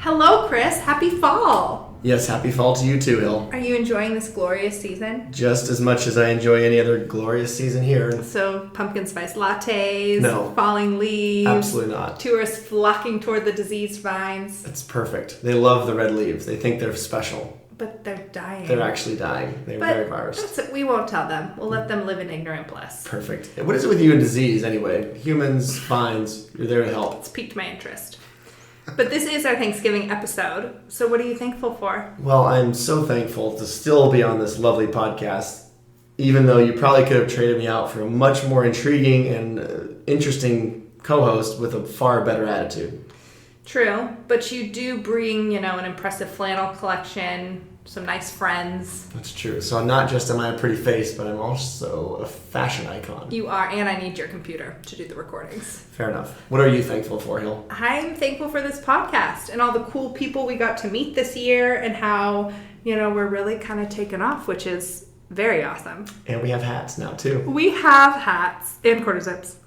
Hello, Chris. Happy fall. Yes, happy fall to you too, Hill. Are you enjoying this glorious season? Just as much as I enjoy any other glorious season here. So, pumpkin spice lattes, No. falling leaves. Absolutely not. Tourists flocking toward the diseased vines. It's perfect. They love the red leaves. They think they're special. But they're dying. They're actually dying. They're very virus. That's it. We won't tell them. We'll let them live in ignorant bliss. Perfect. What is it with you and disease anyway? Humans, vines, you're there to help. It's piqued my interest. But this is our Thanksgiving episode. So what are you thankful for? Well, I'm so thankful to still be on this lovely podcast, even though you probably could have traded me out for a much more intriguing and interesting co-host with a far better attitude. True, but you do bring, an impressive flannel collection, some nice friends. That's true. So I'm not just am I a pretty face, but I'm also a fashion icon. You are, and I need your computer to do the recordings. Fair enough. What are you thankful for, Hill? I'm thankful for this podcast and all the cool people we got to meet this year and how, we're really kind of taken off, which is very awesome. And we have hats now, too. We have hats and quarter zips.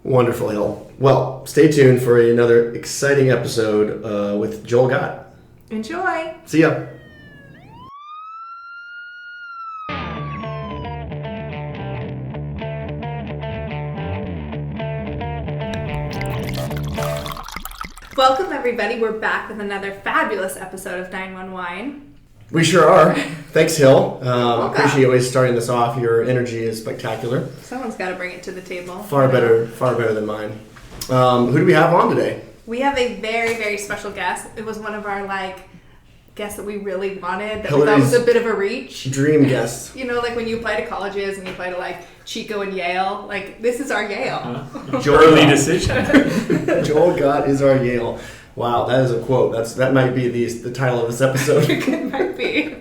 Wonderful, Hill. Well, stay tuned for another exciting episode with Joel Gott. Enjoy. See ya. Welcome, everybody. We're back with another fabulous episode of 911 Wine. We sure are. Thanks, Hill. Welcome. Appreciate you always starting this off. Your energy is spectacular. Someone's got to bring it to the table. Far better than mine. Who do we have on today? We have a very, very special guest. It was one of our, guests that we really wanted, that we thought was a bit of a reach. Dream guest. Like when you apply to colleges and you apply to, Chico and Yale. This is our Yale. Early decision. Joel Gott is our Yale. Wow, that is a quote. That might be the title of this episode. It might be.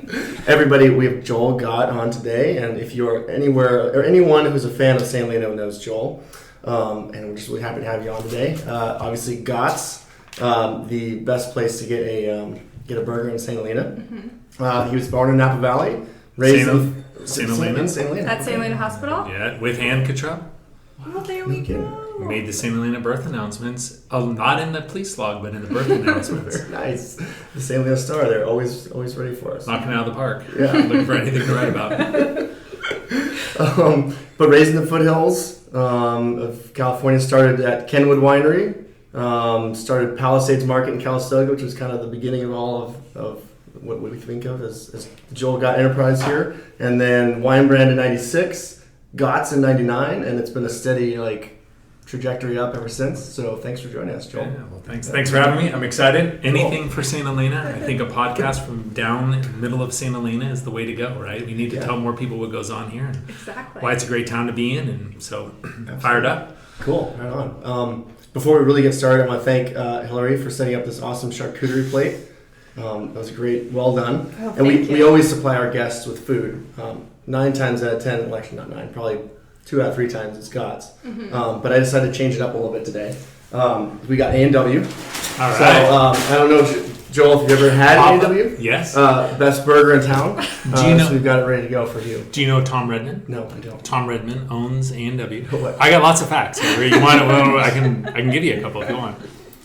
Everybody, we have Joel Gott on today, and if you're anywhere or anyone who's a fan of San Helena knows Joel, and we're just really happy to have you on today. Obviously, Gott's the best place to get a burger in San Helena. Mm-hmm. He was born in Napa Valley, raised in San Helena. At San Helena Hospital? Yeah, with Ann Cottrell. Well, there we go. We made the San Helena birth announcements, not in the police log, but in the birth announcements. Very nice. The San Helena Star, they're always ready for us. Knocking out of the park. Yeah. Looking for anything to write about. But raised in the foothills of California, started at Kenwood Winery, started Palisades Market in Calistoga, which was kind of the beginning of all of what we think of as Joel Gott Enterprise here, and then Wine Brand in 96, Gott's in 99, and it's been a steady trajectory up ever since. So thanks for joining us, Joel. Yeah, well, thanks for having me. I'm excited. Anything for San Helena. I think a podcast from down in the middle of San Helena is the way to go, right? We need to tell more people what goes on here and why it's a great town to be in, and so fired up. Cool, right on. Before we really get started, I want to thank Hillary for setting up this awesome charcuterie plate. That was great, well done. Oh, and we always supply our guests with food. 9 times out of 10, well, actually not 9, probably 2 out of 3 times it's Gott's. Mm-hmm. But I decided to change it up a little bit today. We got A&W. All right. So I don't know, Joel, if you've ever had A&W? Yes. Best burger in town. So we've got it ready to go for you. Do you know Tom Redman? No, I don't. Tom Redman owns A&W. I got lots of facts. You want? I can give you a couple if you want.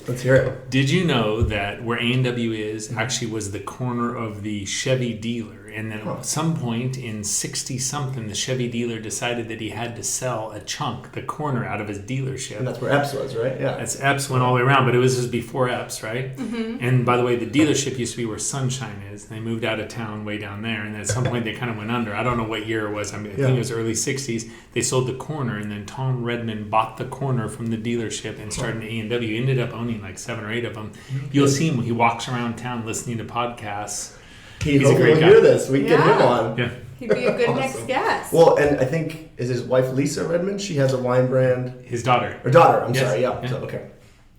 Let's hear it. Did you know that where A&W is actually was the corner of the Chevy dealer? And then at some point in 60-something, the Chevy dealer decided that he had to sell a chunk, the corner, out of his dealership. And that's where Epps was, right? Yeah. That's Epps went all the way around, but it was just before Epps, right? Mm-hmm. And by the way, the dealership used to be where Sunshine is. They moved out of town way down there, and at some point they kind of went under. I don't know what year it was. I think it was early 60s. They sold the corner, and then Tom Redman bought the corner from the dealership and started an A&W. He ended up owning 7 or 8 of them. You'll see him. He walks around town listening to podcasts. He's a great guy. Hear this. We can get him on. Yeah. He'd be a good next guest. Well, and I think, is his wife Lisa Redmond? She has a wine brand. His daughter. Or daughter, I'm sorry, yeah. So, okay.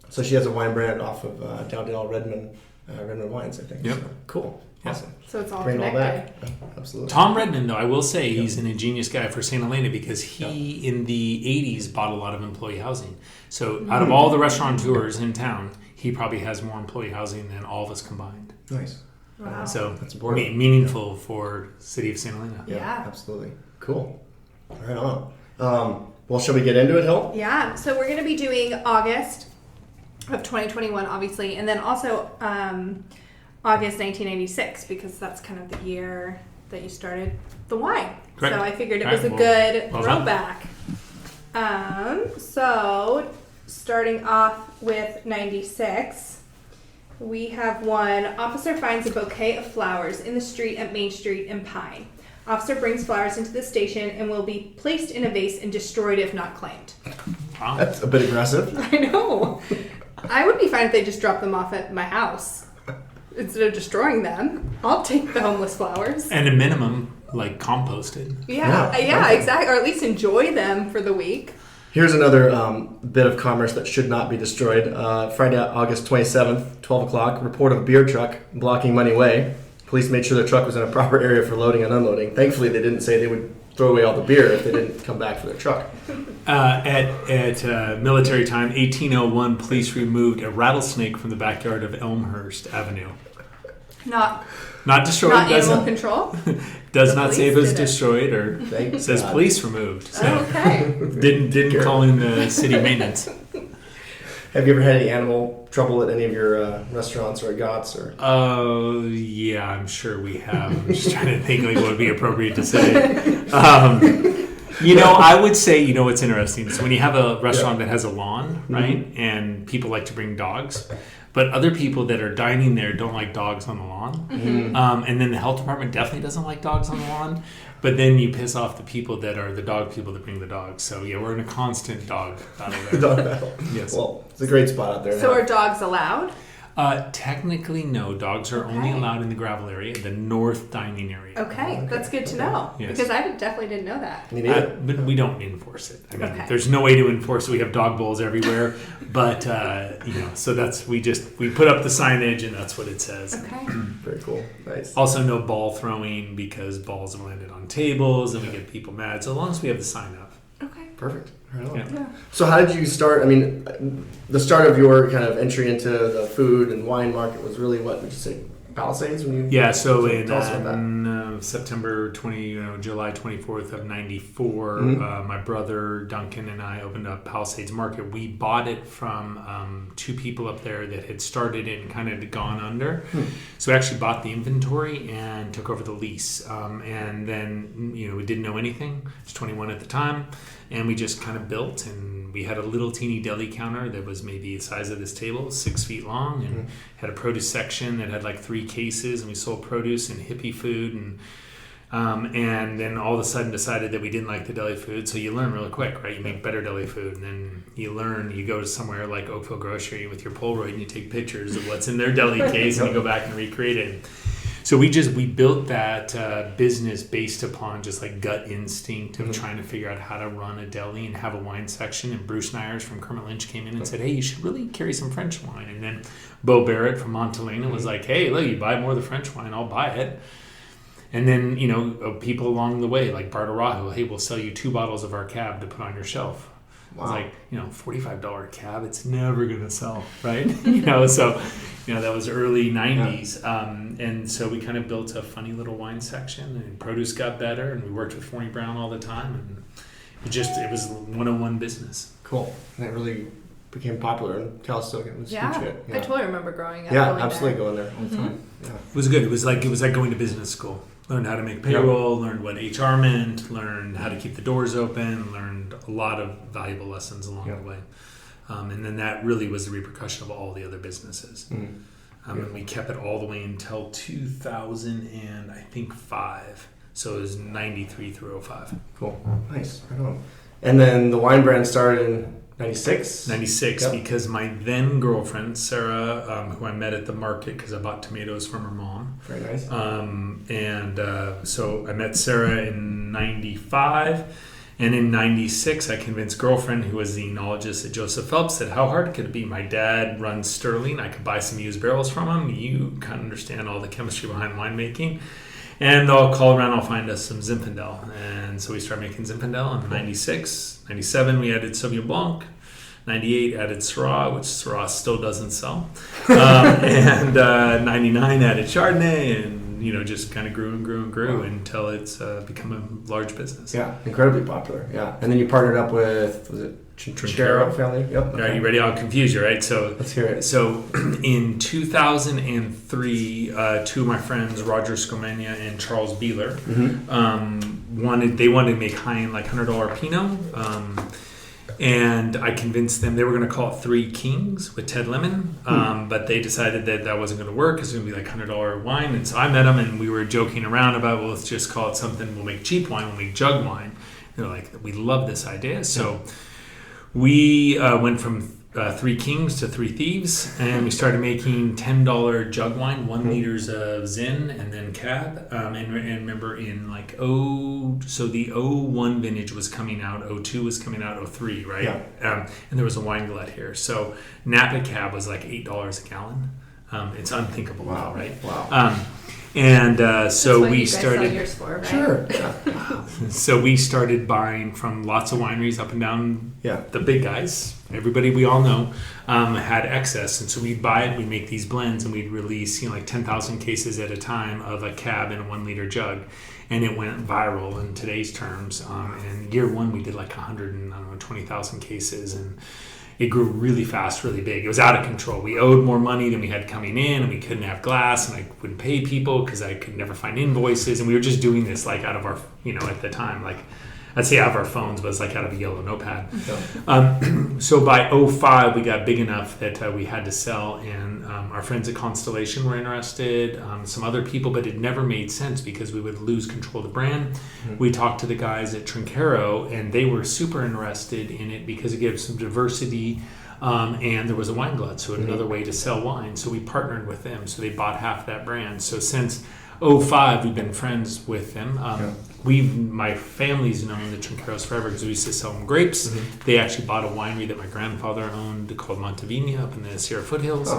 So she has a wine brand off of Dowdale Redmond Wines, I think. Yep. So, cool. Yeah. Awesome. So it's all Bring connected. All back. Absolutely. Tom Redman, though, I will say he's an ingenious guy for St. Helena because he, in the 80s, bought a lot of employee housing. So out of all the restaurateurs in town, he probably has more employee housing than all of us combined. Nice. Wow. So that's important. Meaningful for city of St. Helena. Yeah. Absolutely. Cool. Right on. Well, shall we get into it, Hill? Yeah. So we're going to be doing August of 2021, obviously. And then also August 1986, because that's kind of the year that you started the wine. Correct. So I figured it All was a right, good well throwback. So starting off with 96, we have one. Officer finds a bouquet of flowers in the street at Main Street in Pine. Officer brings flowers into the station and will be placed in a vase and destroyed if not claimed. Wow. That's a bit aggressive. I know. I would be fine if they just dropped them off at my house instead of destroying them. I'll take the homeless flowers. And a minimum, like composted. Yeah, exactly. Or at least enjoy them for the week. Here's another bit of commerce that should not be destroyed. Friday, August 27th, 12 o'clock, report of a beer truck blocking Money Way. Police made sure the truck was in a proper area for loading and unloading. Thankfully, they didn't say they would throw away all the beer if they didn't come back for their truck. At military time, 1801, police removed a rattlesnake from the backyard of Elmhurst Avenue. Not Destroyed. Not animal control? Does The not say it police was did it. destroyed or Thank says God. police removed. So Okay. didn't call in the city maintenance. Have you ever had any animal trouble at any of your restaurants or at Gott's? Or? Oh, yeah, I'm sure we have. I'm just trying to think like what would be appropriate to say. I would say, what's interesting is when you have a restaurant that has a lawn, right? Mm-hmm. And people like to bring dogs. But other people that are dining there don't like dogs on the lawn. Mm-hmm. And then the health department definitely doesn't like dogs on the lawn. But then you piss off the people that are the dog people that bring the dogs. So, yeah, we're in a constant dog battle there. Dog battle. Yes. Well, it's a great spot out there. So now. are dogs allowed? Technically, no. Dogs are only Okay. allowed in the gravel area, the north dining area. Okay, that's good to know. Yes. Because I definitely didn't know that. Me neither. But we don't enforce it. I mean, Okay. there's no way to enforce it. We have dog bowls everywhere. But, so we put up the signage and that's what it says. Okay. Very cool. Nice. Also, no ball throwing because balls have landed on tables and we get people mad. So, as long as we have the sign up. Okay. Perfect. Right on. Yeah. Yeah. So how did you start? I mean, the start of your kind of entry into the food and wine market was really, what would you say, Palisades? When you Yeah, so in tell us about that. September July 24th of 94, Mm-hmm. my brother Duncan and I opened up Palisades Market. We bought it from two people up there that had started it and kind of gone under. So we actually bought the inventory and took over the lease. And then, we didn't know anything. I was 21 at the time. And we just kind of built, and we had a little teeny deli counter that was maybe the size of this table, 6 feet long, and had a produce section that had like 3 cases, and we sold produce and hippie food, and then all of a sudden decided that we didn't like the deli food. So you learn really quick, right? You make better deli food, and then you go to somewhere like Oakville Grocery with your Polaroid, and you take pictures of what's in their deli case, and you go back and recreate it. So we built that business based upon just like gut instinct of trying to figure out how to run a deli and have a wine section. And Bruce Nyers from Kermit Lynch came in and said, "Hey, you should really carry some French wine." And then Bo Barrett from Montelena was like, "Hey, look, you buy more of the French wine, I'll buy it." And then people along the way like Bart Arajo, "Hey, we'll sell you 2 bottles of our cab to put on your shelf." Wow. It's like, $45 cab, it's never going to sell, right? So, that was early 90s. And so we kind of built a funny little wine section, and produce got better, and we worked with Forney Brown all the time. And it was 101 business. Cool. And it really became popular in Calistoga. It was a huge hit. I totally remember growing up. Yeah, going absolutely there. going there all the time. Yeah. It was good. It was like going to business school. Learned how to make payroll, learned what HR meant, learned how to keep the doors open, learned a lot of valuable lessons along the way. And then that really was the repercussion of all the other businesses. And we kept it all the way until 2005. So it was 93 through 05. Cool. Nice. Right on. And then the wine brand started in 96? 96, Yep. because my then girlfriend, Sarah, who I met at the market because I bought tomatoes from her mom. Very nice. So I met Sarah in 95. And in 96, I convinced girlfriend, who was the enologist at Joseph Phelps, said, how hard could it be? My dad runs Sterling. I could buy some used barrels from him. You kind of understand all the chemistry behind winemaking. And I'll call around, I'll find us some Zinfandel. And so we started making Zinfandel in 96. 97, we added Sauvignon Blanc. 98, added Syrah, which Syrah still doesn't sell. And 99, added Chardonnay. And, just kind of grew and grew and grew until it's become a large business. Yeah, incredibly popular. Yeah. And then you partnered up with, was it Trinchero family. Yep. All right, you ready? I'll confuse you, right? So let's hear it. So in 2003, two of my friends, Roger Scomania and Charles Beeler, wanted to make high-end, like $100 Pinot. And I convinced them they were going to call it Three Kings with Ted Lemon, but they decided that wasn't going to work. It's going to be like $100 wine. And so I met them, and we were joking around about, well, let's just call it something. We'll make cheap wine. We'll make jug wine. They're like, we love this idea. So we went from Three Kings to Three Thieves, and we started making $10 jug wine, 1 liters of Zin and then Cab. And remember in so the 01 vintage was coming out, 02 was coming out, 03, right? Yeah. And there was a wine glut here. So Napa Cab was like $8 a gallon. It's unthinkable now, right? Wow. So we started. Yours for, right? Sure. So we started buying from lots of wineries up and down the big guys. Everybody we all know had excess, and so we'd buy it. We'd make these blends, and we'd release 10,000 cases at a time of a Cab in a 1 liter jug, and it went viral in today's terms. And year one we did like 120,000 cases, and it grew really fast, really big. It was out of control. We owed more money than we had coming in, and we couldn't have glass, and I wouldn't pay people because I could never find invoices. And we were just doing this like out of our, at the time, like I'd say out of our phones, but it's like out of a yellow notepad. So by 05, we got big enough that we had to sell, and our friends at Constellation were interested, some other people, but it never made sense because we would lose control of the brand. We talked to the guys at Trinchero, and they were super interested in it because it gives some diversity, and there was a wine glut, so another way to sell wine. So we partnered with them, so they bought half that brand. So since 05, we've been friends with them. My family's known the Trincheros forever because we used to sell them grapes. They actually bought a winery that my grandfather owned called Montevina up in the Sierra foothills.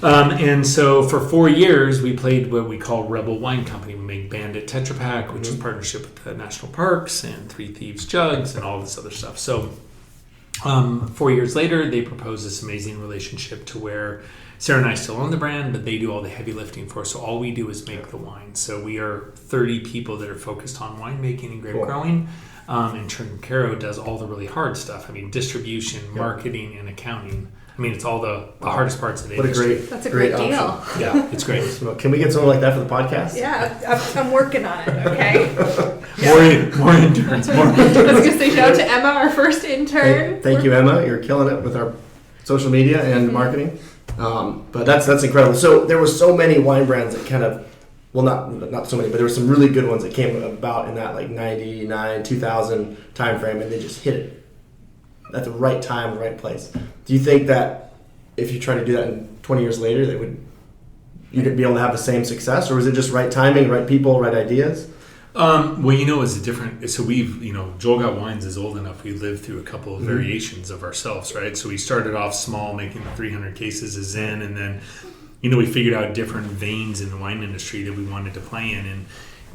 And so for 4 years, we played what we call Rebel Wine Company. We made Bandit Tetra Pak, which is a partnership with the National Parks, and Three Thieves Jugs, and all this other stuff. So 4 years later, they proposed this amazing relationship to where Sarah and I still own the brand, but they do all the heavy lifting for us. So all we do is make the wine. So we are 30 people that are focused on winemaking and grape growing. And Trinchero does all the really hard stuff. I mean, distribution, marketing, and accounting. I mean, it's all the hardest parts of the industry. That's a great deal. Yeah, it's great. Can we get someone like that for the podcast? Yeah, I'm working on it, okay? More interns. I was going to say shout out to Emma, our first intern. Thank you, Emma. You're killing it with our social media and marketing. But that's incredible. So there were so many wine brands that kind of, well, not so many, but there were some really good ones that came about in that like 99, 2000 time frame, and they just hit it at the right time, the right place. Do you think that if you try to do that in 20 years later, you'd be able to have the same success, or was it just right timing, right people, right ideas? It's different. So Joel Gott Wines is old enough. We lived through a couple of variations of ourselves, right? So we started off small, making 300 cases of Zen, and then, we figured out different veins in the wine industry that we wanted to play in. And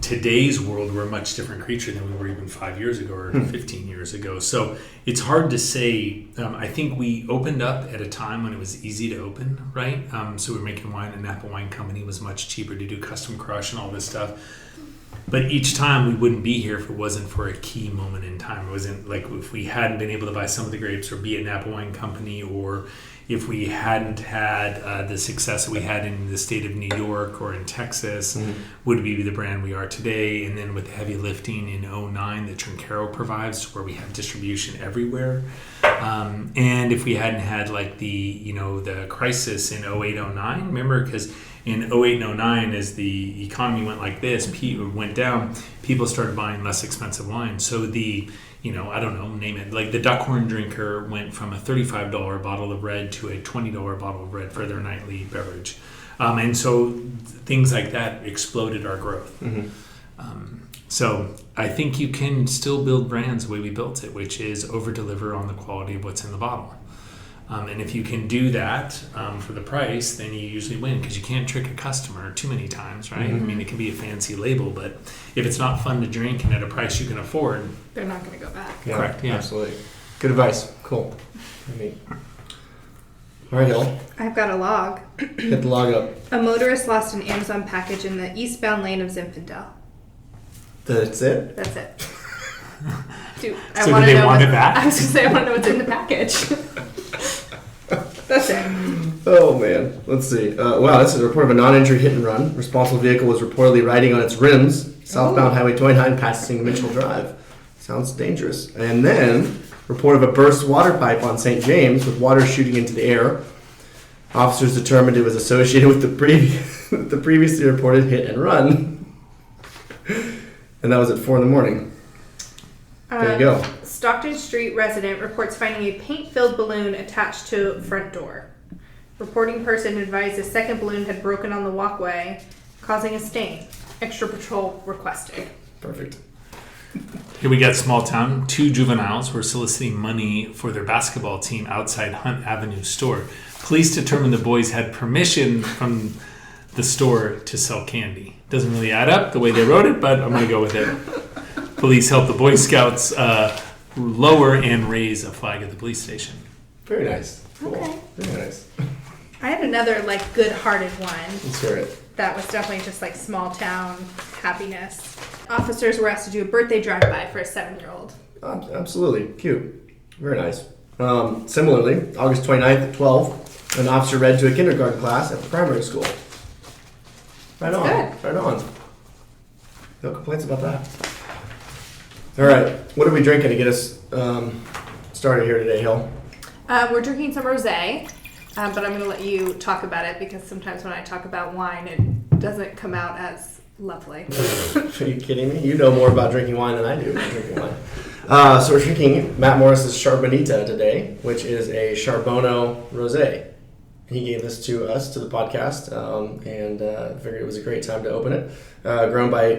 today's world, we're a much different creature than we were even 5 years ago or 15 years ago. So it's hard to say. I think we opened up at a time when it was easy to open, right? So we were making wine, and Napa Wine Company was much cheaper to do custom crush and all this stuff. But each time we wouldn't be here if it wasn't for a key moment in time. It wasn't like if we hadn't been able to buy some of the grapes or be at Napa Wine Company, or if we hadn't had the success that we had in the state of New York or in Texas, would be the brand we are today. And then with the heavy lifting in 09 that Trinchero provides, where we have distribution everywhere. And if we hadn't had like the crisis in 08, 09, remember, because in 08 and 09, as the economy went like this, went down, people started buying less expensive wine. So I don't know, name it, like the Duckhorn Drinker went from a $35 bottle of red to a $20 bottle of red for their nightly beverage. And so things like that exploded our growth. So I think you can still build brands the way we built it, which is over-deliver on the quality of what's in the bottle. And if you can do that for the price, then you usually win, because you can't trick a customer too many times, right? I mean, it can be a fancy label, but if it's not fun to drink and at a price you can afford, they're not going to go back. Yeah, correct. Yeah, absolutely. Good advice. Cool. All right, Hill. I've got a log. Hit the log up. A motorist lost an Amazon package in the eastbound lane of Zinfandel. That's it? That's it. Dude, So do they want it back? I was going to say, I want to know what's in the package. That's it. Oh, man. Let's see. Wow, this is a report of a non-injury hit and run. Responsible vehicle was reportedly riding on its rims, southbound Highway 29, passing Mitchell Drive. Sounds dangerous. And then, report of a burst water pipe on St. James with water shooting into the air. Officers determined it was associated with the previously reported hit and run. And that was at 4 in the morning. There you go. Stockton Street resident reports finding a paint-filled balloon attached to front door. Reporting person advised a second balloon had broken on the walkway, causing a stain. Extra patrol requested. Perfect. Here we got small town. 2 juveniles were soliciting money for their basketball team outside Hunt Avenue store. Police determined the boys had permission from the store to sell candy. Doesn't really add up the way they wrote it, but I'm going to go with it. Police helped the Boy Scouts lower and raise a flag at the police station. Very nice. Cool. Okay. Very nice. I had another, good-hearted one. Let's hear it. That was definitely just, small town happiness. Officers were asked to do a birthday drive-by for a 7-year-old. Absolutely. Cute. Very nice. Similarly, August 29th at 12, an officer read to a kindergarten class at the primary school. Right on. Good. Right on. No complaints about that. All right. What are we drinking to get us started here today, Hill? We're drinking some rosé, but I'm going to let you talk about it because sometimes when I talk about wine, it doesn't come out as lovely. Are you kidding me? You know more about drinking wine than I do about drinking wine. So we're drinking Matt Morris's Charbonita today, which is a Charbonneau rosé. He gave this to us, to the podcast, and figured it was a great time to open it. Grown by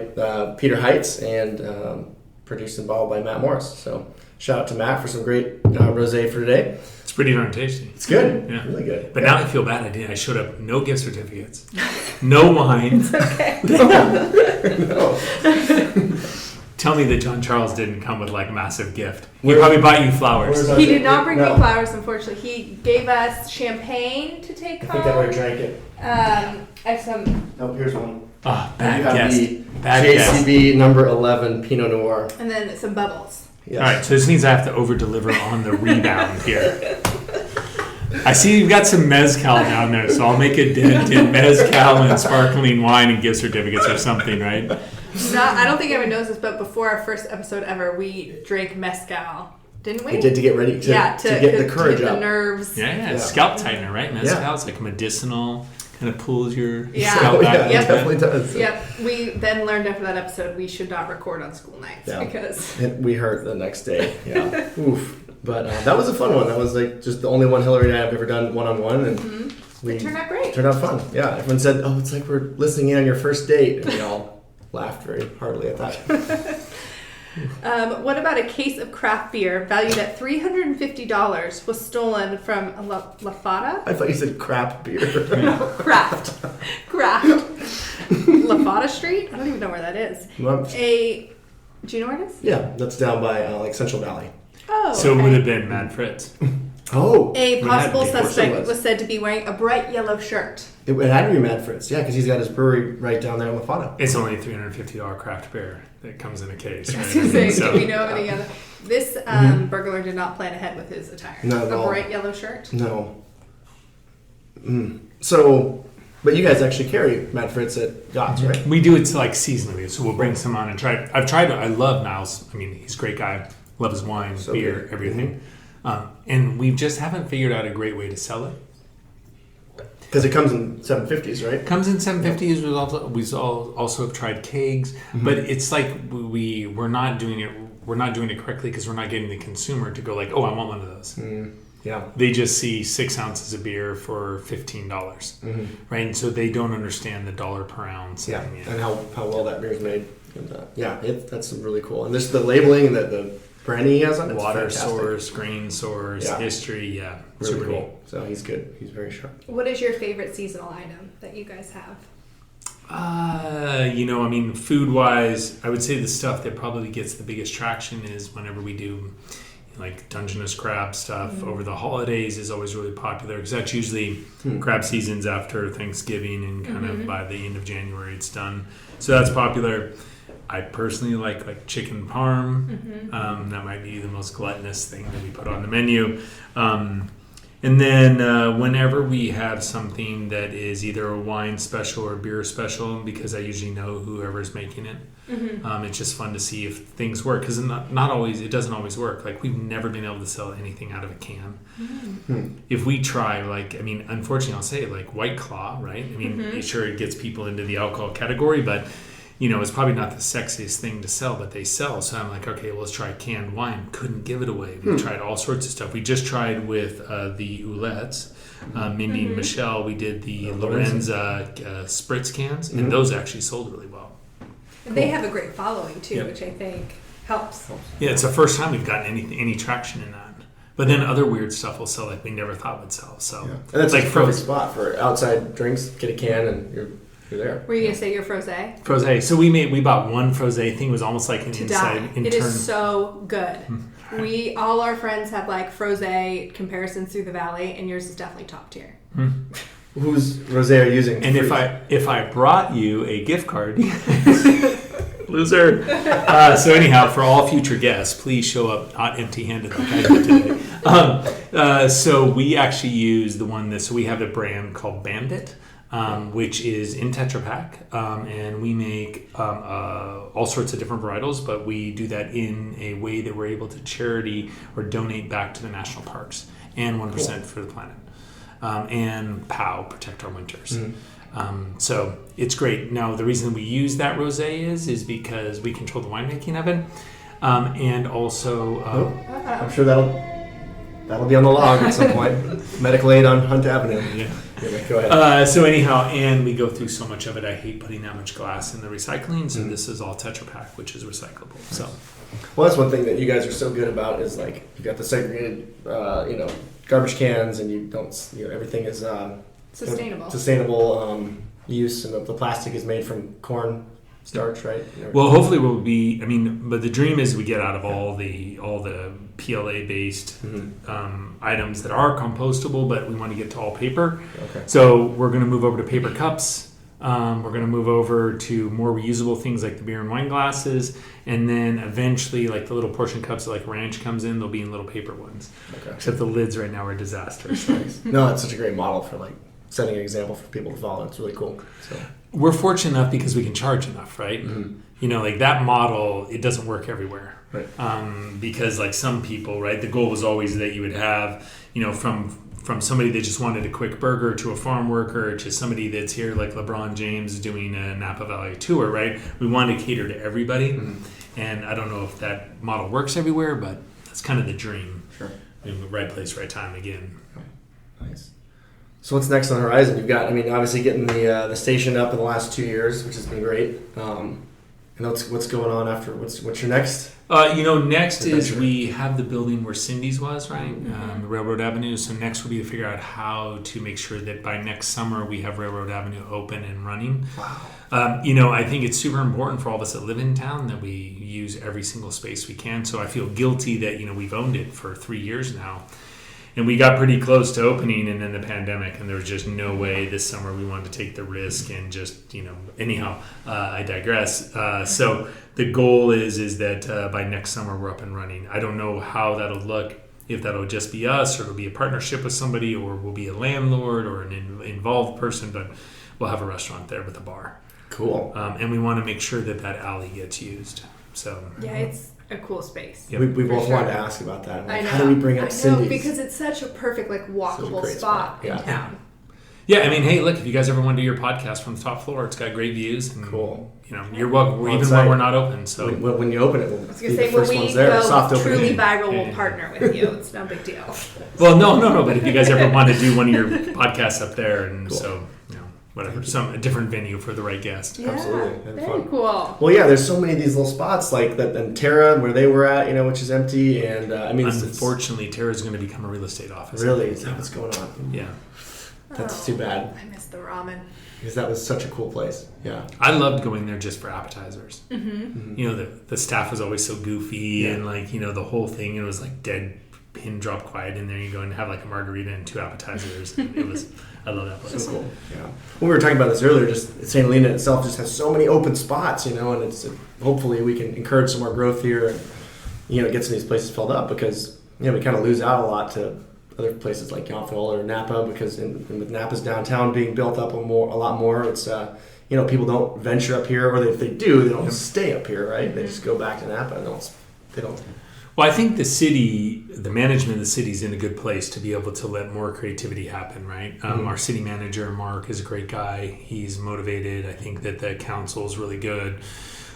Peter Heitz and produced and bottled by Matt Morris. So shout out to Matt for some great rosé for today. It's pretty darn tasty. It's good. Yeah. Really good. But now I feel bad. I showed up. No gift certificates. No wine. Okay. No. Tell me that John Charles didn't come with a massive gift. He probably bought you flowers. He did not bring me flowers, unfortunately. He gave us champagne to take I home. think I already drank it. I have some, Oh, here's one. Oh, And you bad have guess. the Bad guess. JCB number 11 Pinot Noir. and then some bubbles. Yes. All right, so this means I have to over-deliver on the rebound here. I see you've got some mezcal down there, so I'll make a dent in mezcal and sparkling wine and gift certificates or something, right? I don't think anyone knows this, but before our first episode ever, we drank mezcal, didn't we? We did to get ready to get the courage to get up. the nerves. Yeah. Scalp tightener, right? Mezcal is medicinal, kind of pulls your Yeah. scalp Oh, back. yeah, it Yep. definitely does. Yep. We then learned after that episode we should not record on school nights because We hurt the next day. Yeah. Oof. But that was a fun one. That was just the only one Hillary and I have ever done one-on-one, and it turned out great. Turned out fun. Yeah. Everyone said, "Oh, it's like we're listening in on your first date," and we all laughed very heartily at that. What about a case of craft beer valued at $350 was stolen from La Fata? I thought you said crap beer. Craft. La Fata Street? I don't even know where that is. Well, Do you know where it is? yeah, that's down by Central Valley. Oh, So okay. it would have been Mad Fritz. Oh. A possible Of course it suspect was said to be wearing a bright yellow shirt. It had to be Mad Fritz, yeah, because he's got his brewery right down there in La Fata. It's only a $350 craft beer that comes in a case, I right? was going to say, So- do we know of any other? This burglar did not plan ahead with his attire. Not at all. A bright yellow shirt. No. So, but you guys actually carry Mad Fritz at Gott's, right? We do it seasonally, so we'll bring some on and try it. I've tried it. I love Niles. I mean, he's a great guy. Love his wine, So beer, good. everything. And we just haven't figured out a great way to sell it. Because it comes in 750s, right? Comes in 750s. We also have tried kegs, but it's like we're not doing it. We're not doing it correctly because we're not getting the consumer to go oh, I want one of those. Yeah. They just see 6 ounces of beer for $15, right? And so they don't understand the dollar per ounce. Yeah, And, and how well that beer is made. And, that's really cool. And this the labeling and the branding he has on it. water fantastic. source, grain source, Yeah. history, Really super cool. neat. So he's good. He's very sharp. What is your favorite seasonal item that you guys have? Food wise, I would say the stuff that probably gets the biggest traction is whenever we do Dungeness crab stuff over the holidays is always really popular because that's usually crab seasons after Thanksgiving and kind of by the end of January it's done. So that's popular. I personally like chicken parm. That might be the most gluttonous thing that we put on the menu. And then whenever we have something that is either a wine special or a beer special, because I usually know whoever's making it, it's just fun to see if things work. Because not always, it doesn't always work. Like we've never been able to sell anything out of a can. If we try, unfortunately, I'll say like White Claw, right? I mean, sure, it gets people into the alcohol category, but it's probably not the sexiest thing to sell, but they sell. So I'm like, okay, well, let's try canned wine. Couldn't give it away. We tried all sorts of stuff. We just tried with the Oulettes. Mindy and Michelle, we did the Lorenza spritz cans, and those actually sold really well. And they have a great following too, which I think helps. Yeah, it's the first time we've gotten any traction in that. But then other weird stuff will sell like we never thought would sell. So and that's like a perfect spot for outside drinks. Get a can and you're there. Were you gonna say your frosé? Frosé. So we bought one frosé thing. It was almost like an inside. It is so good. All our friends have like frosé comparisons through the valley, and yours is definitely top tier. Whose rosé are you using? And if I brought you a gift card, loser. So anyhow, for all future guests, please show up not empty-handed like I did today. So we actually use the one so we have a brand called Bandit. Which is in Tetra Pak, and we make all sorts of different varietals, but we do that in a way that we're able to charity or donate back to the national parks and 1% for the planet, and POW, Protect Our Winters. So it's great. Now, the reason we use that rosé is because we control the winemaking of it, and also... I'm sure that'll be on the log at some point. Medical aid on Hunt Avenue. Yeah. Go ahead. So anyhow, and we go through so much of it. I hate putting that much glass in the recycling. So this is all Tetra Pak, which is recyclable. So, well, that's one thing that you guys are so good about is like you've got the segregated, garbage cans, and you don't, everything is sustainable use, and the plastic is made from corn starch, right? Well, hopefully we'll be. I mean, but the dream is we get out of all the PLA based items that are compostable, but we want to get to all paper. Okay. So we're going to move over to paper cups. We're going to move over to more reusable things like the beer and wine glasses, and then eventually, like the little portion cups that like Ranch comes in, they'll be in little paper ones. Okay. Except the lids right now are disastrous. No, it's such a great model for like setting an example for people to follow. It's really cool. So. We're fortunate enough because we can charge enough, right? Like that model, it doesn't work everywhere. Right. Because like some people, right, the goal was always that you would have, from somebody that just wanted a quick burger to a farm worker to somebody that's here like LeBron James doing a Napa Valley tour, right? We want to cater to everybody. And I don't know if that model works everywhere, but that's kind of the dream. Sure. Right place, right time again. Nice. So what's next on the horizon? You've got, obviously getting the station up in the last 2 years, which has been great. And what's going on after? What's your next? Next is we have the building where Cindy's was, right? Railroad Avenue. So next will be to figure out how to make sure that by next summer we have Railroad Avenue open and running. Wow. I think it's super important for all of us that live in town that we use every single space we can. So I feel guilty that, we've owned it for 3 years now. And we got pretty close to opening, and then the pandemic, and there was just no way this summer we wanted to take the risk and just, anyhow, I digress. So the goal is that by next summer we're up and running. I don't know how that'll look, if that'll just be us, or it'll be a partnership with somebody, or we'll be a landlord or an involved person, but we'll have a restaurant there with a bar. Cool. And we want to make sure that alley gets used. So yeah, it's a cool space. Yep. We both wanted to ask about that. Like, how do we bring up Cindy's? Because it's such a perfect walkable spot in town. Yeah, hey, look, if you guys ever want to do your podcast from the top floor, it's got great views. And, cool. You're welcome, even when we're not open. So when you open it, I was going to say, when we go truly viral, we'll partner with you. It's no big deal. Well, no. But if you guys ever want to do one of your podcasts up there, and so whatever, a different venue for the right guest. Yeah, absolutely, very cool. Well, yeah, there's so many of these little spots like that, and Terra, where they were at, which is empty, and unfortunately, Terra's going to become a real estate office. Really, is that what's going on? Yeah, that's too bad. I miss the ramen because that was such a cool place. Yeah, I loved going there just for appetizers. The staff was always so goofy, and the whole thing. It was like dead pin drop quiet in there. You go and have like a margarita and 2 appetizers. And I love that place. So cool. Yeah. Well, we were talking about this earlier. Just St. Helena itself just has so many open spots, and it's hopefully we can encourage some more growth here, and get some of these places filled up because we kind of lose out a lot to other places like Yountville or Napa because with Napa's downtown being built up a lot more, it's people don't venture up here, or if they do, they don't stay up here, right? They just go back to Napa and they don't. Well, I think the management of the city is in a good place to be able to let more creativity happen, right? Our city manager, Mark, is a great guy. He's motivated. I think that the council is really good.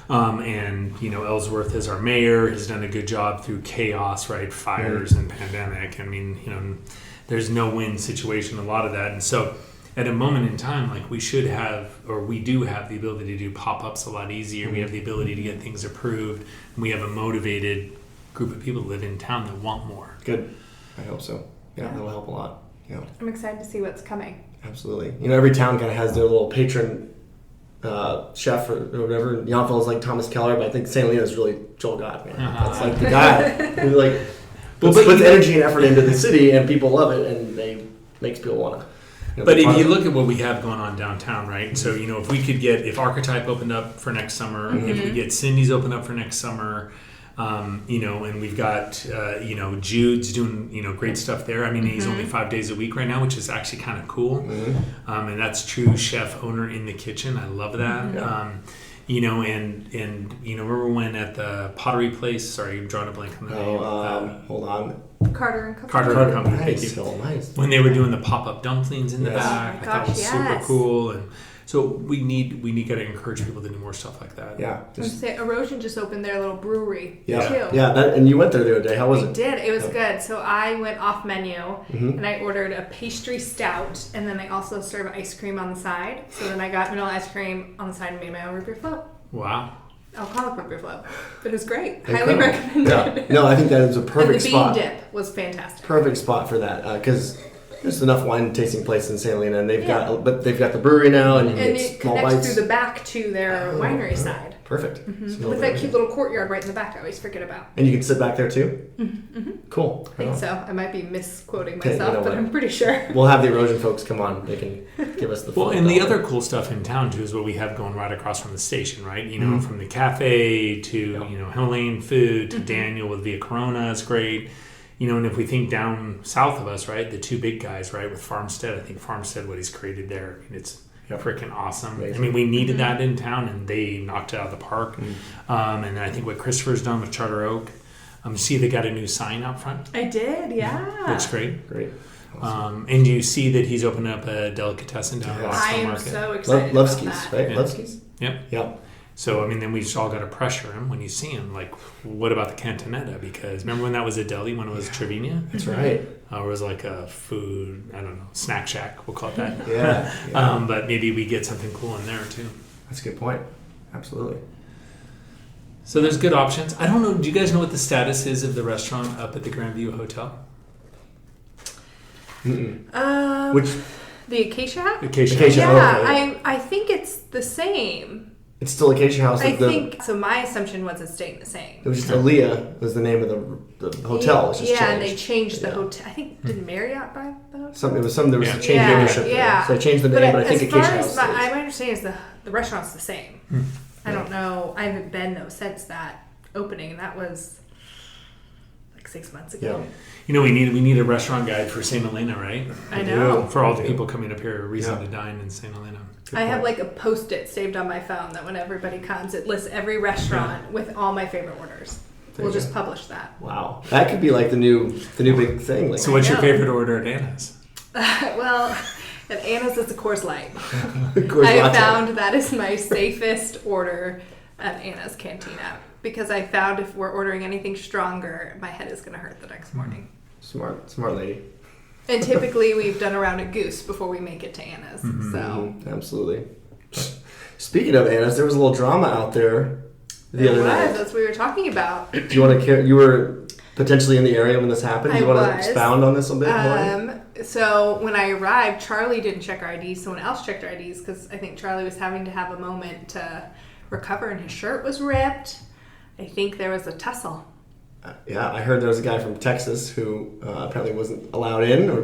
And Ellsworth as our mayor has done a good job through chaos, right? Fires and pandemic. I mean, there's no win situation, a lot of that. And so at a moment in time, like we should have, or we do have the ability to do pop-ups a lot easier. We have the ability to get things approved. And we have a motivated group of people that live in town that want more. Good. I hope so. Yeah, that'll help a lot. Yeah. I'm excited to see what's coming. Absolutely. Every town kind of has their little patron chef or whatever. Yountville is like Thomas Keller, but I think St. Helena is really Joel Gott, man. That's like the guy who like puts energy and effort into the city, and people love it, and they makes people want to. But if you look at what we have going on downtown, right? So if we could if Archetype opened up for next summer, if we get Cindy's open up for next summer. And we've got, Jude's doing, great stuff there. I mean, he's only 5 days a week right now, which is actually kind of cool. And that's true chef owner in the kitchen. I love that. Remember when at the pottery place, sorry, I'm drawing a blank on the name. Hold on. Carter and Company. Carter and Company. Nice. Thank you. Nice. When they were doing the pop-up dumplings in the back, Oh my I thought it was super cool. And so we need to encourage people to do more stuff like that. Yeah. I was say Erosion just opened their little brewery too. Yeah. And you went there the other day. How was it? I did. It was good. So I went off menu and I ordered a pastry stout, and then they also serve ice cream on the side. So then I got vanilla ice cream on the side and made my own root beer float. Wow. Alcoholic root beer float. But it was great. Highly recommended. Yeah. No, I think that is a perfect spot. And the bean dip was fantastic. Perfect spot for that because there's enough wine tasting places in St. Helena, and they've got the brewery now, and it small connects bites through the back to their winery side. Perfect. With that cute little courtyard right in the back, I always forget about. And you can sit back there too. Cool. I think so. I might be misquoting myself, but I'm pretty sure. We'll have the Erosion folks come on. They can give us the. Well, and the other cool stuff in town too is what we have going right across from the station, right? From the cafe to Helene Food to Daniel with Via Corona is great. And if we think down south of us, right, the two big guys, right, with Farmstead, I think Farmstead, what he's created there, it's freaking awesome. Amazing. I mean, we needed that in town, and they knocked it out of the park. And I think what Christopher's done with Charter Oak, see they got a new sign out front. I did, yeah. Looks great. Great. Awesome. And you see that he's opened up a delicatessen down at I am Market. so excited about that. Right? Yeah. Lovski's? Yep. So, then we just all got to pressure him when you see him. Like, what about the Cantinetta? Because remember when that was a deli, when it was Trevina? That's right. Or it was like a food, I don't know, snack shack, we'll call it that. Yeah. But maybe we get something cool in there, too. That's a good point. Absolutely. So there's good options. I don't know, do you guys know what the status is of the restaurant up at the Grandview Hotel? Which? The Acacia House? Acacia. Yeah, okay. I think it's the same. It's still Acacia House. I think so. My assumption was it's staying the same. It was just Aaliyah was the name of the hotel. And they changed the hotel. I think did Marriott buy the hotel? There was a change of ownership there. So they changed the name, but I think Acacia House. My understanding is the restaurant's the same. I don't know. I haven't been though since that opening, and that was like 6 months ago. Yeah. We need a restaurant guide for St. Helena, right? I know. For all the people coming up here, a reason to dine in St. Helena. I have like a Post-it saved on my phone that when everybody comes, it lists every restaurant with all my favorite orders. We'll just publish that. Wow, that could be like the new big thing. Like, so, what's your favorite order at Anna's? Well, at Anna's, it's a Coors Light. Coors I have Latte. found that is my safest order at Anna's Cantina because I found if we're ordering anything stronger, my head is going to hurt the next morning. Smart lady. And typically we've done a round of Goose before we make it to Anna's. So Absolutely. Speaking of Anna's, there was a little drama out there the other night. That's what we were talking about. Do you want to? You were potentially in the area when this happened. Do you want to expound on this a bit more? So when I arrived, Charlie didn't check our IDs. Someone else checked our IDs because I think Charlie was having to have a moment to recover, and his shirt was ripped. I think there was a tussle. Yeah, I heard there was a guy from Texas who apparently wasn't allowed in or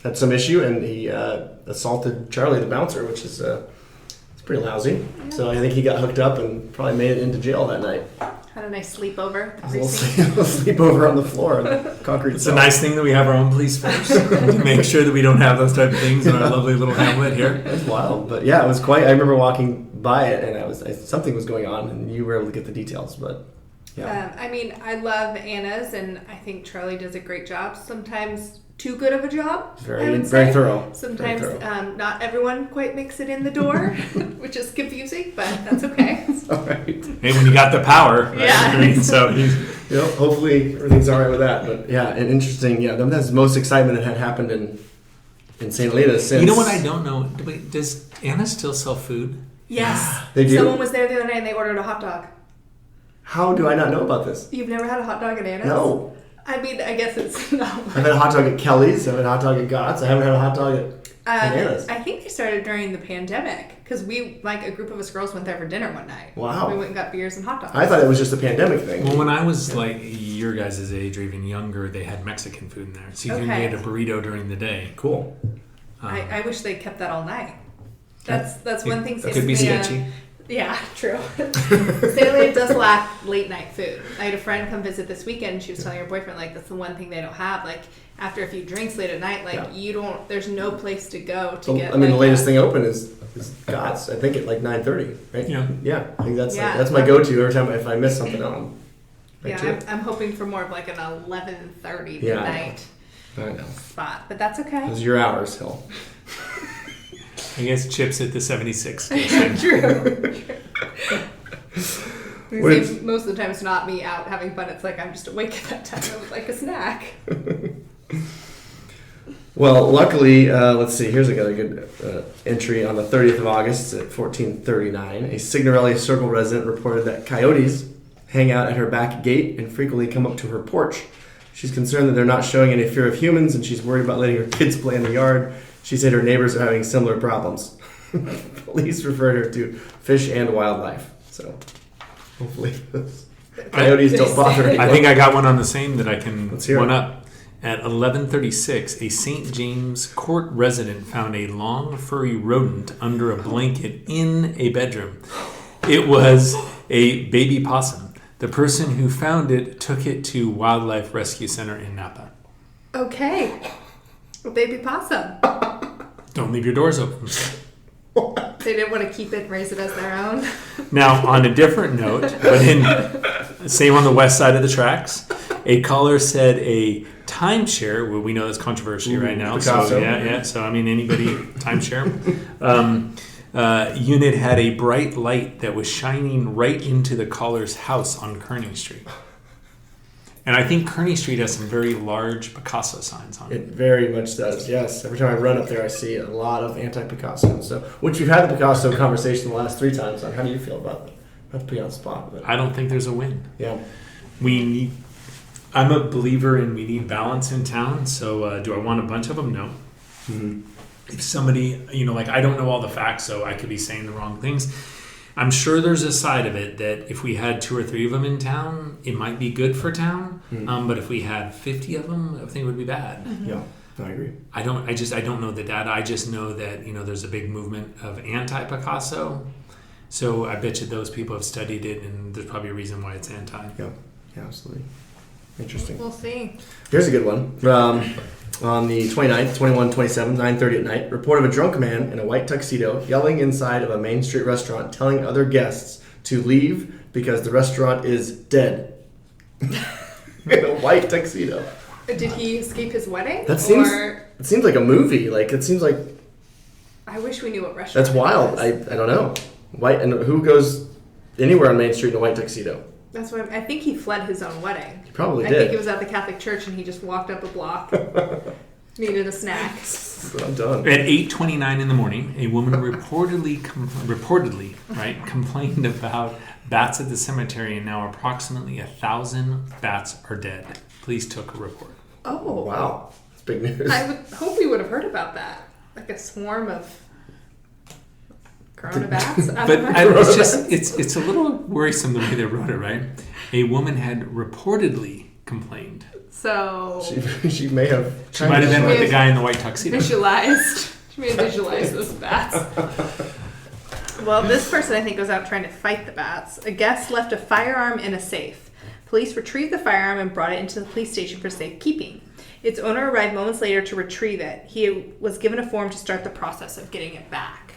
had some issue, and he assaulted Charlie the bouncer, which is it's pretty lousy. Yeah. So I think he got hooked up and probably made it into jail that night. Had a nice sleepover. A little sleepover on the floor on the concrete. It's a nice thing that we have our own police force to make sure that we don't have those type of things in our lovely little hamlet here. It's wild, but yeah, it was quite. I remember walking by it, and something was going on, and you were able to get the details, but. Yeah. I mean, I love Anna's, and I think Charlie does a great job. Sometimes too good of a job. Very thorough. Sometimes not everyone quite makes it in the door, which is confusing, but that's okay. All right. Hey, when you got the power, right? Yeah. I mean, so hopefully everything's all right with that. But yeah, and interesting. Yeah, that's the most excitement that had happened in St. Helena since. You know what I don't know? Wait, does Anna still sell food? Yes. They do? Someone was there the other night and they ordered a hot dog. How do I not know about this? You've never had a hot dog at Anna's? No. I mean, I guess it's no. I've had a hot dog at Kelly's. I've had a hot dog at Gott's. I haven't had a hot dog at Anna's. I think they started during the pandemic because we, like a group of us girls, went there for dinner one night. Wow. We went and got beers and hot dogs. I thought it was just a pandemic thing. Well, when I was like your guys' age or even younger, they had Mexican food in there. So you can get a burrito during the day. Cool. I wish they kept that all night. That's one thing. It could be sketchy. Yeah, true. St. Helena does lack late night food. I had a friend come visit this weekend and she was telling her boyfriend, like, that's the one thing they don't have. Like, after a few drinks late at night, like, there's no place to go to get. I mean, the latest thing open is Gott's, I think at like 9:30, right? Yeah. Yeah, I think that's my go-to every time if I miss something on. I'm hoping for more of like an 11:30 midnight spot, but that's okay. Those are your hours, Hill. I guess Chip's at the 76. True. Most of the time it's not me out having fun. It's like I'm just awake at that time. I would like a snack. Well, luckily, let's see. Here's a good entry on the 30th of August at 1439. A Signorelli Circle resident reported that coyotes hang out at her back gate and frequently come up to her porch. She's concerned that they're not showing any fear of humans, and she's worried about letting her kids play in the yard. She said her neighbors are having similar problems. Police referred her to Fish and Wildlife. So hopefully coyotes don't bother anyone. I think I got one on the same that I can one it. up. At 11:36, a St. James Court resident found a long furry rodent under a blanket in a bedroom. It was a baby possum. The person who found it took it to Wildlife Rescue Center in Napa. Okay. A baby possum. Don't leave your doors open. They didn't want to keep it and raise it as their own. Now, on a different note, but same on the west side of the tracks, a caller said a timeshare, well, we know that's controversy right now. Picasso. So, yeah. So, I mean, anybody, timeshare. Unit had a bright light that was shining right into the caller's house on Kearney Street. And I think Kearney Street has some very large Picasso signs on it. It very much does, yes. Every time I run up there, I see a lot of anti-Picasso. So, which we've had the Picasso conversation the last 3 times on. How do you feel about it? Not to be on the spot, but I don't think there's a win. Yeah. I'm a believer in we need balance in town. So, do I want a bunch of them? No. Mm-hmm. If somebody, like I don't know all the facts, so I could be saying the wrong things. I'm sure there's a side of it that if we had 2 or 3 of them in town, it might be good for town. Mm-hmm. But if we had 50 of them, I think it would be bad. Mm-hmm. Yeah, I agree. I don't know the data. I just know that, there's a big movement of anti-Picasso. So I bet you those people have studied it, and there's probably a reason why it's anti. Yeah, absolutely. Interesting. We'll see. Here's a good one. On the 29th, 21-27, 9:30 at night, report of a drunk man in a white tuxedo yelling inside of a Main Street restaurant, telling other guests to leave because the restaurant is dead. In a white tuxedo. Did he escape his wedding? It seems like a movie. It seems like... I wish we knew what restaurant That's wild. I don't know. White, and who goes anywhere on Main Street in a white tuxedo? That's why I think he fled his own wedding. He probably I did. think it was at the Catholic Church and he just walked up a block. Needed a snack. I'm done. At 8:29 in the morning, a woman reportedly complained about bats at the cemetery, and now approximately 1,000 bats are dead. Police took a report. Oh. Wow. That's big news. I would hope we would have heard about that. Like a swarm of Corona bats. It's a little worrisome the way they wrote it, right? A woman had reportedly complained. So she may have. She might have been with the guy in the white tuxedo. She may have visualized those bats. Well, this person, I think, was out trying to fight the bats. A guest left a firearm in a safe. Police retrieved the firearm and brought it into the police station for safekeeping. Its owner arrived moments later to retrieve it. He was given a form to start the process of getting it back.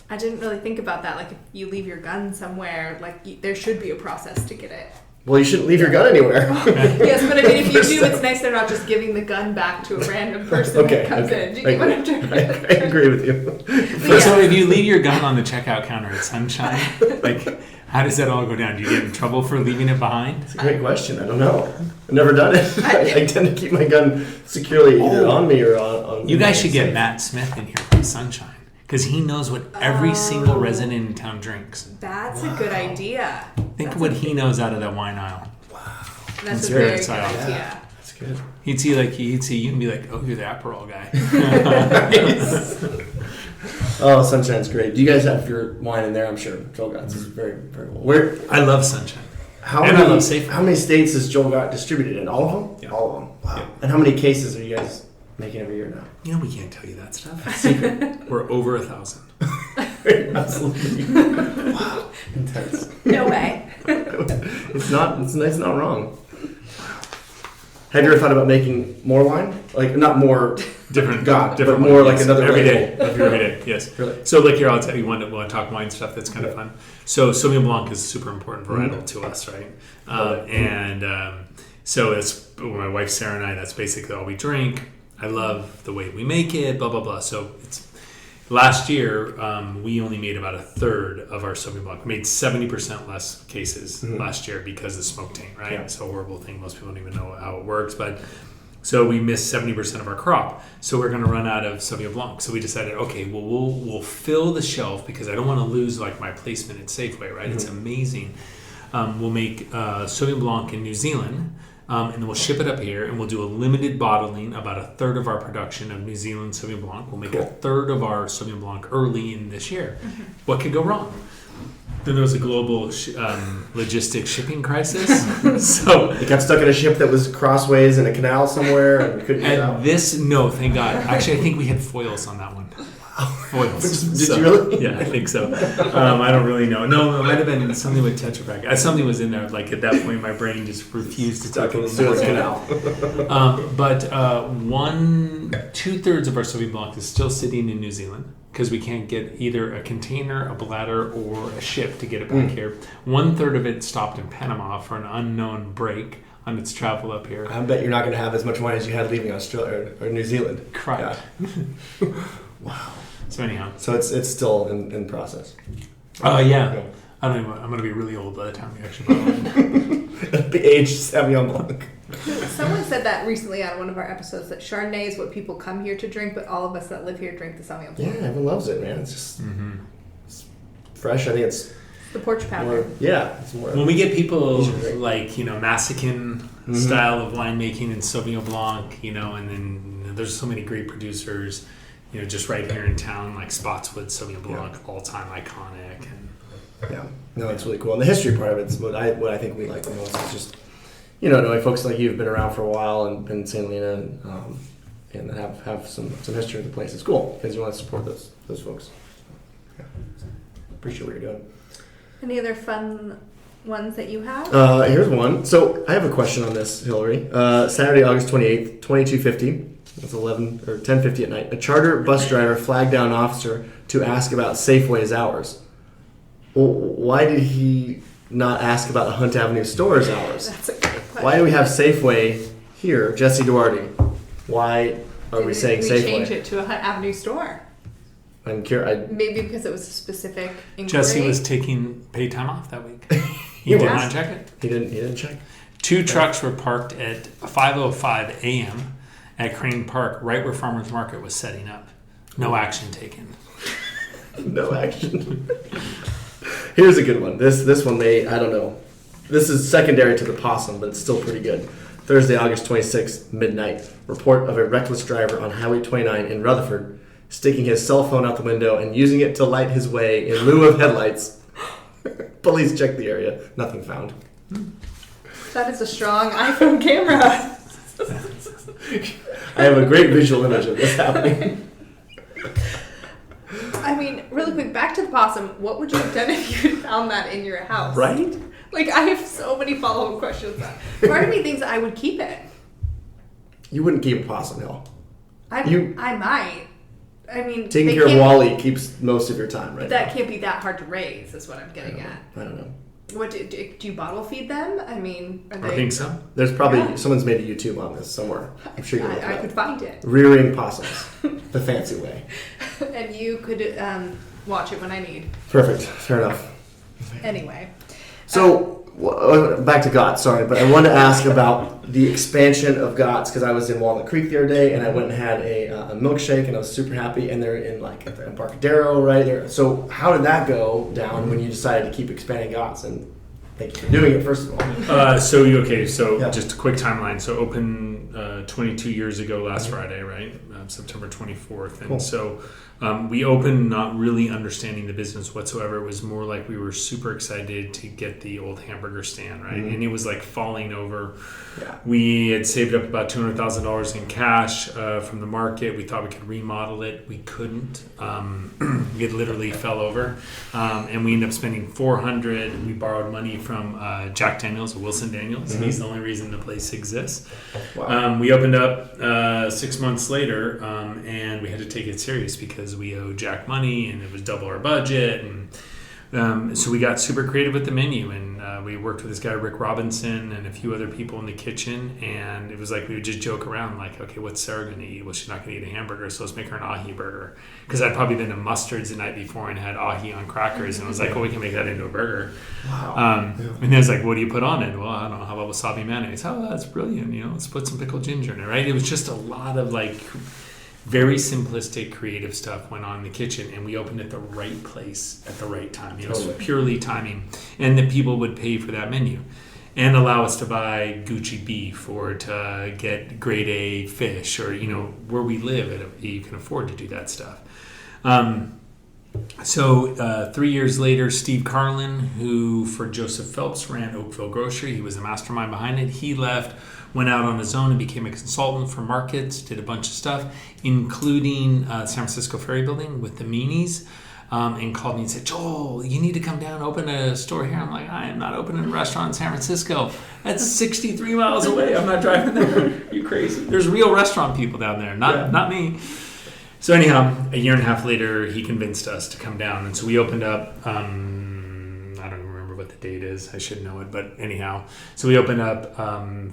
I didn't really think about that. Like, if you leave your gun somewhere, there should be a process to get it. Well, you shouldn't leave your gun anywhere. Yes, but I mean, if you do, it's nice they're not just giving the gun back to a random person that comes in. Do you get what I'm trying to say? I agree with you. So if you leave your gun on the checkout counter at Sunshine, how does that all go down? Do you get in trouble for leaving it behind? It's a great question. I don't know. I've never done it. I tend to keep my gun securely either on me or on you guys should get Matt Smith in here from Sunshine. Because he knows what every single resident in town drinks. That's a good idea. Think of what he knows out of that wine aisle. Wow. That's a very good idea. Yeah, that's good. He'd see you and be like, oh, you're the Aperol guy. Oh, Sunshine's great. Do you guys have your wine in there? I'm sure Joel Gott's is very, very well. I love Sunshine. How many states has Joel Gott distributed in? All of them? Yeah. All of them. Wow. Yeah. And how many cases are you guys making every year now? We can't tell you that stuff. Secret. We're over 1,000. Absolutely. Wow. Intense. No way. It's not wrong. Have you ever thought about making more wine? Like, not more different but more like another every label. day. Every day, yes. Really? So, here, I'll tell you, want to talk wine stuff that's kind of fun. So, Sauvignon Blanc is a super important varietal to us, right? So it's my wife Sarah and I, that's basically all we drink. I love the way we make it, blah, blah, blah. So it's last year, we only made about a third of our Sauvignon Blanc. We made 70% less cases last year because of smoke taint, right? Yeah. It's a horrible thing. Most people don't even know how it works. But so we missed 70% of our crop. So we're going to run out of Sauvignon Blanc. So we decided, okay, well, we'll fill the shelf because I don't want to lose my placement at Safeway, right? It's amazing. We'll make Sauvignon Blanc in New Zealand. And then we'll ship it up here, and we'll do a limited bottling, about a third of our production of New Zealand Sauvignon Blanc. We'll make a third of our Sauvignon Blanc early in this year. What could go wrong? Then there was a global logistics shipping crisis. So it got stuck in a ship that was crossways in a canal somewhere and couldn't get out. No, thank God. Actually, I think we had foils on that one. Foils. Did you really? Yeah, I think so. I don't really know. No, it might have been something with Tetra Pak. Something was in there. At that point, my brain just refused to take it Suez Canal. But 2/3 of our Sauvignon Blanc is still sitting in New Zealand because we can't get either a container, a bladder, or a ship to get it back here. 1/3 of it stopped in Panama for an unknown break on its travel up here. I bet you're not going to have as much wine as you had leaving Australia or New Zealand. Correct. Yeah. Wow. So anyhow. So it's still in process. Yeah. I don't even. I'm going to be really old by the time we actually buy it. The aged Sauvignon Blanc. Someone said that recently on one of our episodes, that Chardonnay is what people come here to drink, but all of us that live here drink the Sauvignon Blanc. Yeah, everyone loves it, man. It's just it's fresh. I think it's the porch powder. It's more. When we get people Massican style of winemaking and Sauvignon Blanc, and then there's so many great producers, just right here in town, like Spotswood Sauvignon Blanc, all time iconic. No, it's really cool. And the history part of it's what I think we like the most. It's just knowing folks like you have been around for a while and been in St. Helena and have some history of the place. It's cool because you want to support those folks. Yeah. Appreciate what you're doing. Any other fun ones that you have? Here's one. So I have a question on this, Hillary. Saturday, August 28th, 22:50. It's 10:50 at night. A charter bus driver flagged down an officer to ask about Safeway's hours. Well, why did he not ask about the Hunt Avenue store's hours? That's a good question. Why do we have Safeway here, Jesse Duarte? Why are we saying Safeway? Change it to a Hunt Avenue store. I'm curious. Maybe because it was a specific inquiry. Jesse was taking paid time off that week. He did not check it. He didn't check. 2 trucks were parked at 5:05 a.m. at Crane Park, right where Farmers Market was setting up. No action taken. No action. Here's a good one. This one I don't know. This is secondary to the possum, but it's still pretty good. Thursday, August 26th, midnight. Report of a reckless driver on Highway 29 in Rutherford sticking his cell phone out the window and using it to light his way in lieu of headlights. Police checked the area. Nothing found. That is a strong iPhone camera. I have a great visual image of this happening. I mean, really quick, back to the possum. What would you have done if you had found that in your house? Right? Like, I have so many follow-up questions. Part of me thinks I would keep it. You wouldn't keep a possum, Hill. I might. I mean, taking care of Wally keeps most of your time, right? But that can't be that hard to raise, is what I'm getting at. I don't know. What do you bottle feed them? I mean, are they? I think so. There's probably someone's made a YouTube on this somewhere. I'm sure you I could find it. Rearing possums, the fancy way. And you could watch it when I need. Perfect. Fair enough. Anyway. So back to Gott. Sorry, but I wanted to ask about the expansion of Gott's because I was in Walnut Creek the other day and I went and had a milkshake and I was super happy. And they're in like Embarcadero, right there. So how did that go down when you decided to keep expanding Gott's? And thank you for doing it, first of all. So just a quick timeline. So open 22 years ago last Friday, right? September 24th. And so we opened not really understanding the business whatsoever. It was more like we were super excited to get the old hamburger stand, right? And it was like falling over. Yeah. We had saved up about $200,000 in cash from the market. We thought we could remodel it. We couldn't. It literally fell over. And we ended up spending $400. We borrowed money from Jack Daniels or Wilson Daniels. He's the only reason the place exists. Wow. We opened up 6 months later, and we had to take it serious because we owed Jack money and it was double our budget. And so we got super creative with the menu, and we worked with this guy Rick Robinson and a few other people in the kitchen, and it was like we would just joke around like, okay, what's Sarah going to eat? Well, she's not going to eat a hamburger, so let's make her an ahi burger, because I'd probably been to Mustards the night before and had ahi on crackers, and I was like, well, we can make that into a burger. Wow. And then it's like, what do you put on it? Well, I don't know, how about wasabi mayonnaise? Oh, that's brilliant, let's put some pickled ginger in it, right? It was just a lot of like very simplistic, creative stuff went on in the kitchen, and we opened at the right place at the right time. It was purely timing, and the people would pay for that menu and allow us to buy Gucci beef or to get grade A fish, or where we live, you can afford to do that stuff. So 3 years later, Steve Carlin, who for Joseph Phelps ran Oakville Grocery, he was the mastermind behind it. He left, went out on his own and became a consultant for markets, did a bunch of stuff, including San Francisco Ferry Building with the Meanies, and called me and said, Joel, you need to come down and open a store here. I'm like, I am not opening a restaurant in San Francisco. That's 63 miles away. I'm not driving there. Are you crazy? There's real restaurant people down there, not me. So anyhow, a year and a half later, he convinced us to come down. And so we opened up, I don't even remember what the date is. I should know it. But anyhow, so we opened up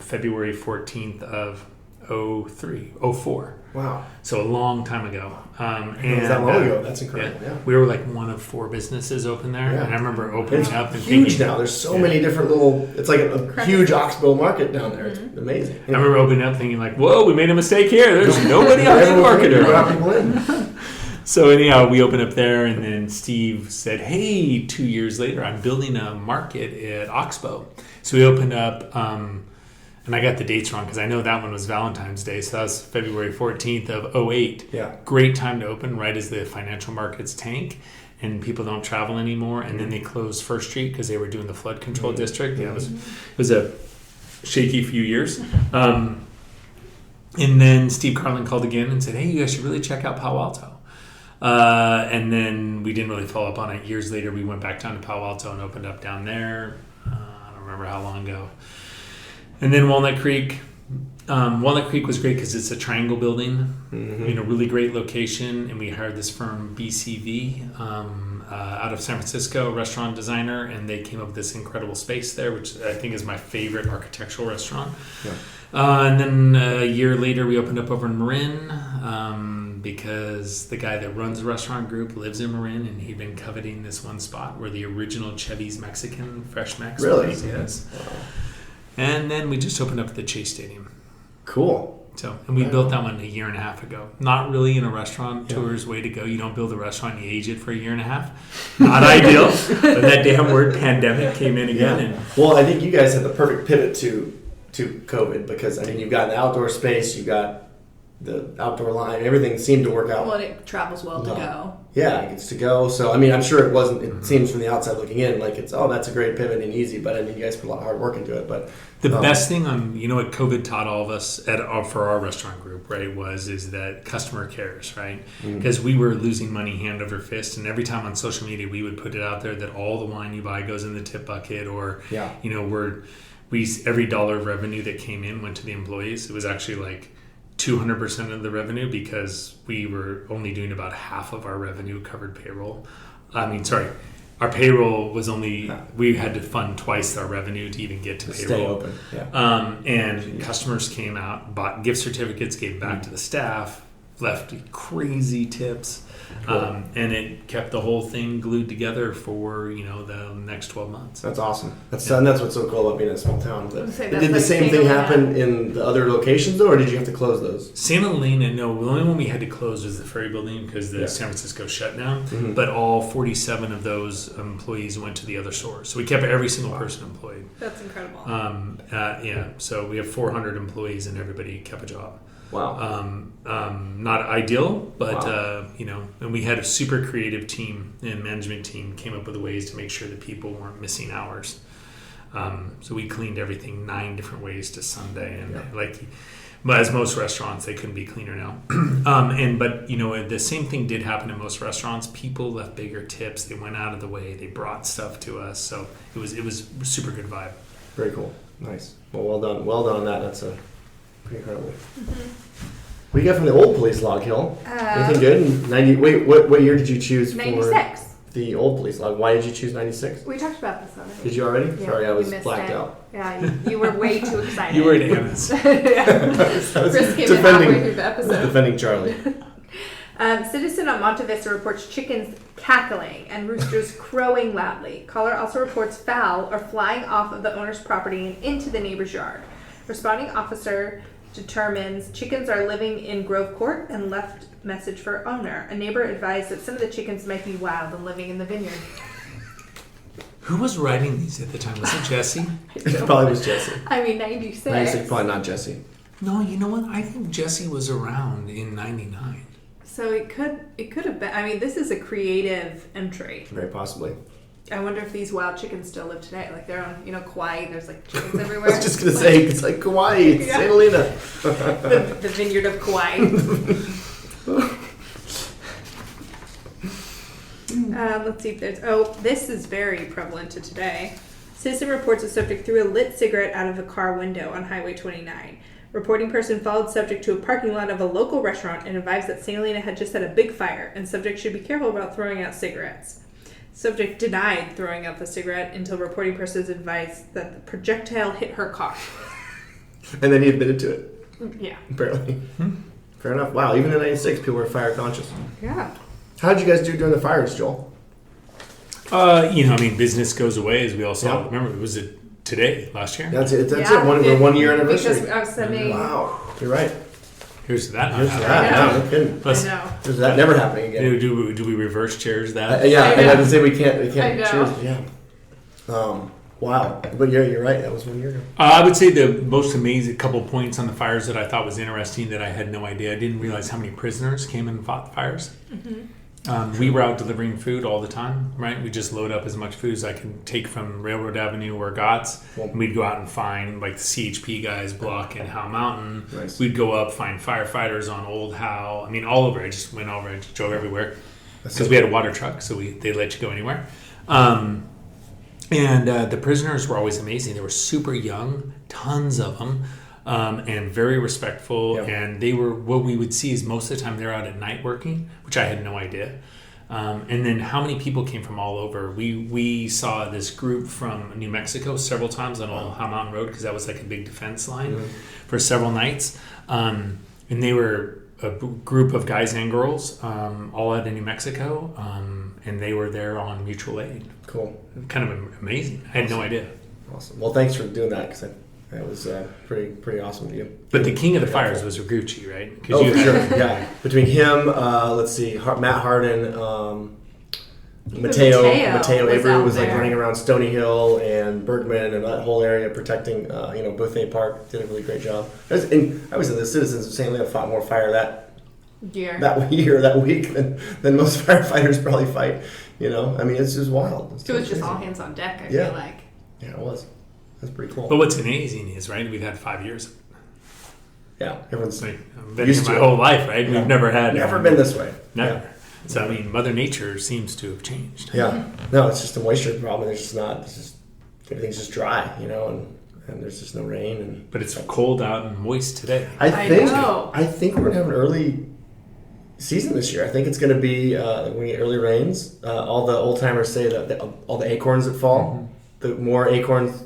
February 14th of 04. Wow. So a long time ago. And that long ago. That's incredible. Yeah. We were like one of 4 businesses open there. Yeah. And I remember opening up and huge thinking, now. There's so many different little, it's like a huge Oxbow market down there. It's amazing. I remember opening up thinking like, whoa, we made a mistake here. There's nobody on the marketer. So anyhow, we opened up there, and then Steve said, hey, 2 years later, I'm building a market at Oxbow. So we opened up, and I got the dates wrong because I know that one was Valentine's Day. So that was February 14th of 08. Yeah. Great time to open right as the financial markets tank and people don't travel anymore. And then they closed First Street because they were doing the flood control district. Yeah, it was a shaky few years. And then Steve Carlin called again and said, hey, you guys should really check out Palo Alto. And then we didn't really follow up on it. Years later, we went back down to Palo Alto and opened up down there. I don't remember how long ago. And then Walnut Creek. Walnut Creek was great because it's a triangle building, really great location. And we hired this firm, BCV, out of San Francisco, a restaurant designer. And they came up with this incredible space there, which I think is my favorite architectural restaurant. Yeah. And then a year later, we opened up over in Marin because the guy that runs the restaurant group lives in Marin, and he'd been coveting this one spot where the original Chevy's Mexican Fresh Mex was. Yes. Wow. And then we just opened up at the Chase Stadium. Cool. So, and we built that one a year and a half ago. Not really in a restaurant tour's way to go. You don't build a restaurant and you age it for a year and a half. Not ideal. But that damn word pandemic came in again. Yeah. Well, I think you guys had the perfect pivot to COVID because, you've got the outdoor space, you've got the outdoor line, everything seemed to work out. Well, it travels well to go. Yeah, it gets to go. So, I mean, I'm sure it wasn't, it seems from the outside looking in like it's, that's a great pivot and easy, but I mean, you guys put a lot of hard work into it. But the best thing what COVID taught all of us for our restaurant group, right, is that customer cares, right? Because we were losing money hand over fist, and every time on social media we would put it out there that all the wine you buy goes in the tip bucket, or, every dollar of revenue that came in went to the employees. It was actually like 200% of the revenue because we were only doing about half of our revenue covered payroll. Our payroll was we had to fund twice our revenue to even get to payroll. Stay open. Yeah. And customers came out, bought gift certificates, gave back to the staff, left crazy tips. Cool. And it kept the whole thing glued together for, the next 12 months. That's awesome. And that's what's so cool about being in a small town. Did the like same thing happen in the other locations, though, or did you have to close those? Santa Helena, no. The only one we had to close was the Ferry Building because the San Francisco shut down. Mm-hmm. But all 47 of those employees went to the other stores. So we kept every single person employed. That's incredible. So we have 400 employees and everybody kept a job. Wow. Not ideal, but and we had a super creative team and management team came up with ways to make sure that people weren't missing hours. So we cleaned everything 9 different ways to Sunday, and but as most restaurants, they couldn't be cleaner now. But the same thing did happen in most restaurants. People left bigger tips. They went out of the way. They brought stuff to us. So it was a super good vibe. Very cool. Nice. Well done. Well done on that. That's pretty incredible. Mm-hmm. What do you got from the old police log, Hill? Anything good? 90. Wait, what year did you choose 96. For the old police log? Why did you choose 96? We talked about this already. Did you already? Yeah, Sorry, I was missed blacked it. out. Yeah, you were way too excited. You were at Anna's. Chris came in halfway through the episode. Defending Charlie. Citizen on Monte Vista reports chickens cackling and roosters crowing loudly. Caller also reports fowl are flying off of the owner's property and into the neighbor's yard. Responding officer determines chickens are living in Grove Court and left message for owner. A neighbor advised that some of the chickens might be wild and living in the vineyard. Who was writing these at the time? Was it Jesse? It probably was Jesse. 96. 96, probably not Jesse. No, you know what? I think Jesse was around in 99. So it could have been. This is a creative entry. Very possibly. I wonder if these wild chickens still live today. Like they're on, Kauai. There's like chickens everywhere. I was just gonna say it's like Kauai, it's Santa Helena. the vineyard of Kauai. Let's see if there's. Oh, this is very prevalent to today. Citizen reports a subject threw a lit cigarette out of a car window on Highway 29. Reporting person followed subject to a parking lot of a local restaurant and advised that Santa Helena had just had a big fire and subject should be careful about throwing out cigarettes. Subject denied throwing out the cigarette until reporting persons advised that the projectile hit her car. And then he admitted to it. Yeah. Apparently. Fair enough. Wow, even in 96, people were fire conscious. Yeah. How did you guys do during the fires, Joel? Business goes away, as we all saw. Yeah. Remember, was it last year? That's it. We're 1 year anniversary. Because I was sending... Wow, you're right. Here's that. No kidding. I know. Here's that never happening again. Do we reverse cheers that? I had to say we can't cheers. Yeah. Wow. But you're right. That was 1 year ago. I would say the most amazing couple points on the fires that I thought was interesting that I had no idea. I didn't realize how many prisoners came and fought the fires. Mm-hmm. We were out delivering food all the time, right? We just load up as much food as I could take from Railroad Avenue or Gott's. And we'd go out and find like the CHP guys block in Howe Mountain. Nice. We'd go up, find firefighters on Old Howe. All over. I just went over. I just drove everywhere. Because we had a water truck, so they let you go anywhere. And the prisoners were always amazing. They were super young, tons of them. And very respectful, and they were what we would see is most of the time they're out at night working, which I had no idea. And then how many people came from all over? We saw this group from New Mexico several times on Old Howe Mountain Road because that was like a big defense line for several nights, and they were a group of guys and girls all out in New Mexico, and they were there on mutual aid. Cool, kind of amazing. I had no idea. Awesome. Well, thanks for doing that because that was pretty awesome of you. But the king of the fires was Rigucci, right? Oh, for sure. Yeah. Between him, let's see, Matt Harden, Mateo was Avery out was like there. running around Stony Hill and Bergman and that whole area protecting, Bouthé Park. Did a really great job. And I was in the citizens of St. Leo fought more fire that week than most firefighters probably fight. I mean, it's just wild. So it's just all hands on deck, I Yeah. feel like. Yeah, it was. That's pretty cool. But what's amazing is, right, we've had 5 years. Yeah, everyone's Like, I've been used here to my it. whole life, right? Yeah. We've never had... never been this way. Never. Yeah. So, I mean, Mother Nature seems to have changed. Yeah. No, it's just a moisture problem. There's just not. It's just everything's just dry, and there's just no rain. And But it's cold out and moist today. I know. I think we're gonna have an early season this year. I think it's gonna be we're gonna get early rains. All the old timers say that all the acorns that fall, the more acorns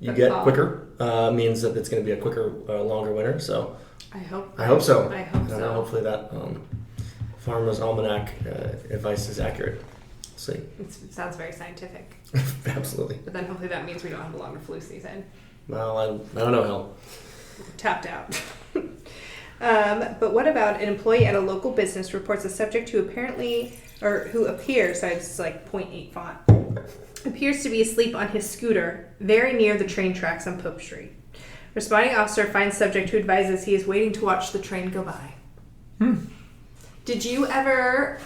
you That get fall. quicker, means that it's gonna be a quicker, longer winter. So I hope so. I hope And so. hopefully that Farmer's Almanac advice is accurate. We'll see. It sounds very scientific. Absolutely. But then hopefully that means we don't have a longer flu season. Well, I don't know, Hel. Tapped out. But what about an employee at a local business reports a subject who appears, sorry, this is like 0.8 font, appears to be asleep on his scooter very near the train tracks on Pope Street. Responding officer finds subject who advises he is waiting to watch the train go by. Did you ever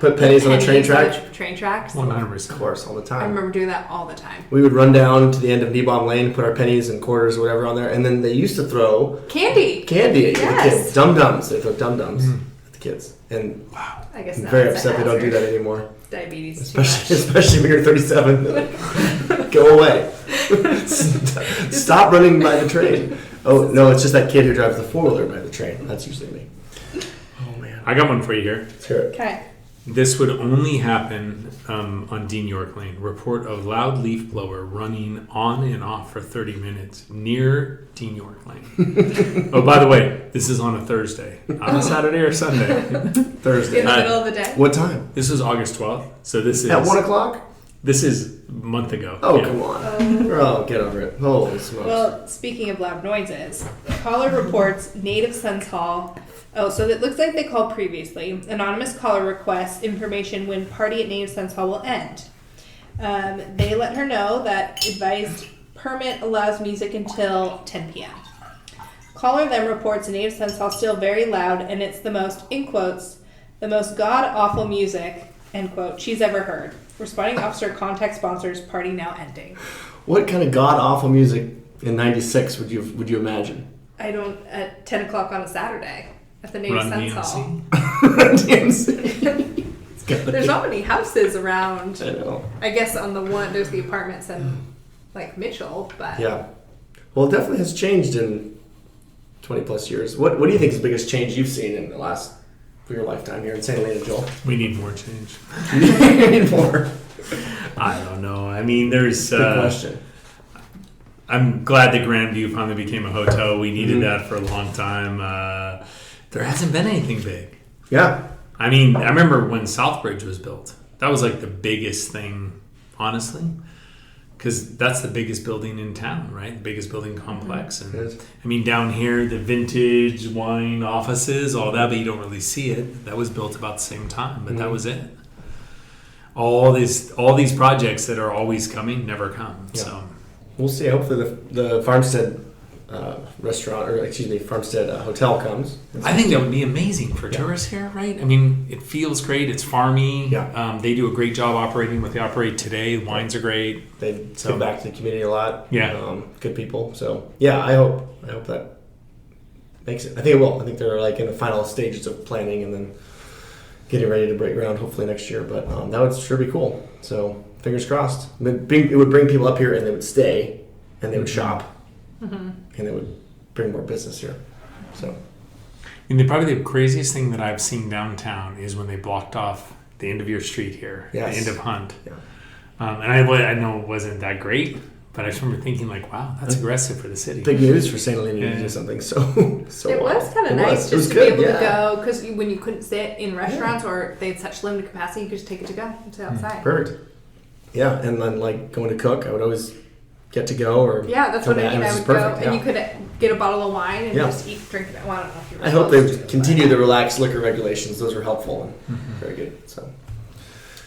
Put pennies on the train track? on the train tracks? 100%. Of course, all the I time. remember doing that all the time. We would run down to the end of Kneebomb Lane, put our pennies and quarters or whatever on there, and then they used to throw Candy candy at Yes. the kids. Dum-dums. They throw dum-dums at the kids. And I guess I'm now very it's a upset they don't do hazard. that anymore. Diabetes is too Especially when you're 37. Go away. Stop running by the train. Oh, no, it's just that kid who drives the four-wheeler by the train. That's usually me. Oh, man. I got one for you here. Let's hear it. Okay. This would only happen on Dean York Lane. Report of loud leaf blower running on and off for 30 minutes near Dean York Lane. Oh, by the way, this is on a Thursday. On a Saturday or Sunday? Thursday. In the middle of the day? What time? This is August 12th. So this is... At 1 o'clock? This is a month ago. Oh, Yeah. come on. Oh, get over it. Holy smokes. Well, speaking of loud noises, caller reports native Sons Hall. Oh, so it looks like they called previously. Anonymous caller requests information when party at Native Sons Hall will end. They let her know that advised permit allows music until 10 p.m. Caller then reports Native Sons Hall still very loud, and it's the most, in quotes, the most god-awful music, end quote, she's ever heard. Responding officer contacts sponsors, party now ending. What kind of god-awful music in 96 would you imagine? I don't, at 10 o'clock on a Saturday at the Native Run Sons Hall. DMC. It's gotta There's be- not many houses around. I know. I guess on the one, there's the apartments and like Mitchell, but Yeah. Well, it definitely has changed in 20 plus years. What do you think is the biggest change you've seen in the last, for your lifetime here in St. Helena, Joel? We need more change. You need more. I don't know. I mean, there's... Good question. I'm glad that Grandview finally became a hotel. We needed Mhm. that for a long time. There hasn't been anything big. Yeah. I mean, I remember when Southbridge was built. That was like the biggest thing, honestly, because that's the biggest building in town, right? The biggest building complex. And It is. I mean, down here, the vintage wine offices, all that, but you don't really see it. That was built about the same time, but that Mhm. was it. All these projects that are always coming never come. Yeah. So We'll see. Hopefully the Farmstead Farmstead hotel comes. I think that would be amazing for Yeah. tourists here, right? I mean, it feels great. It's farmy. Yeah. They do a great job operating what they operate today. Wines are great. They So- give back to the community a lot. Yeah. Good people. So yeah, I hope that makes it. I think it will. I think they're like in the final stages of planning and then getting ready to break ground hopefully next year. But that would sure be cool. So fingers crossed. It would bring people up here and they would stay and they would shop and it would bring more business here. So And probably the craziest thing that I've seen downtown is when they blocked off the end of your street here, Yes. the end of Hunt. yeah. And I know it wasn't that great, but I just remember thinking like, wow, that's aggressive for the city. Big news for St. Helena to Yeah. do something so it wild. was kind of It nice was. It was just to good, be able yeah. to go because when you couldn't sit in restaurants or they had such limited capacity, you could just take it to go and sit outside. Perfect. Yeah, and then like going to cook, I would always get to go or Yeah, that's what I mean. It I was would perfect, go yeah. and you could get a bottle of wine and Yeah. just drink it. Well, I don't know if you were I hope supposed they to, continue but- the relaxed liquor regulations. Those were helpful and very good. So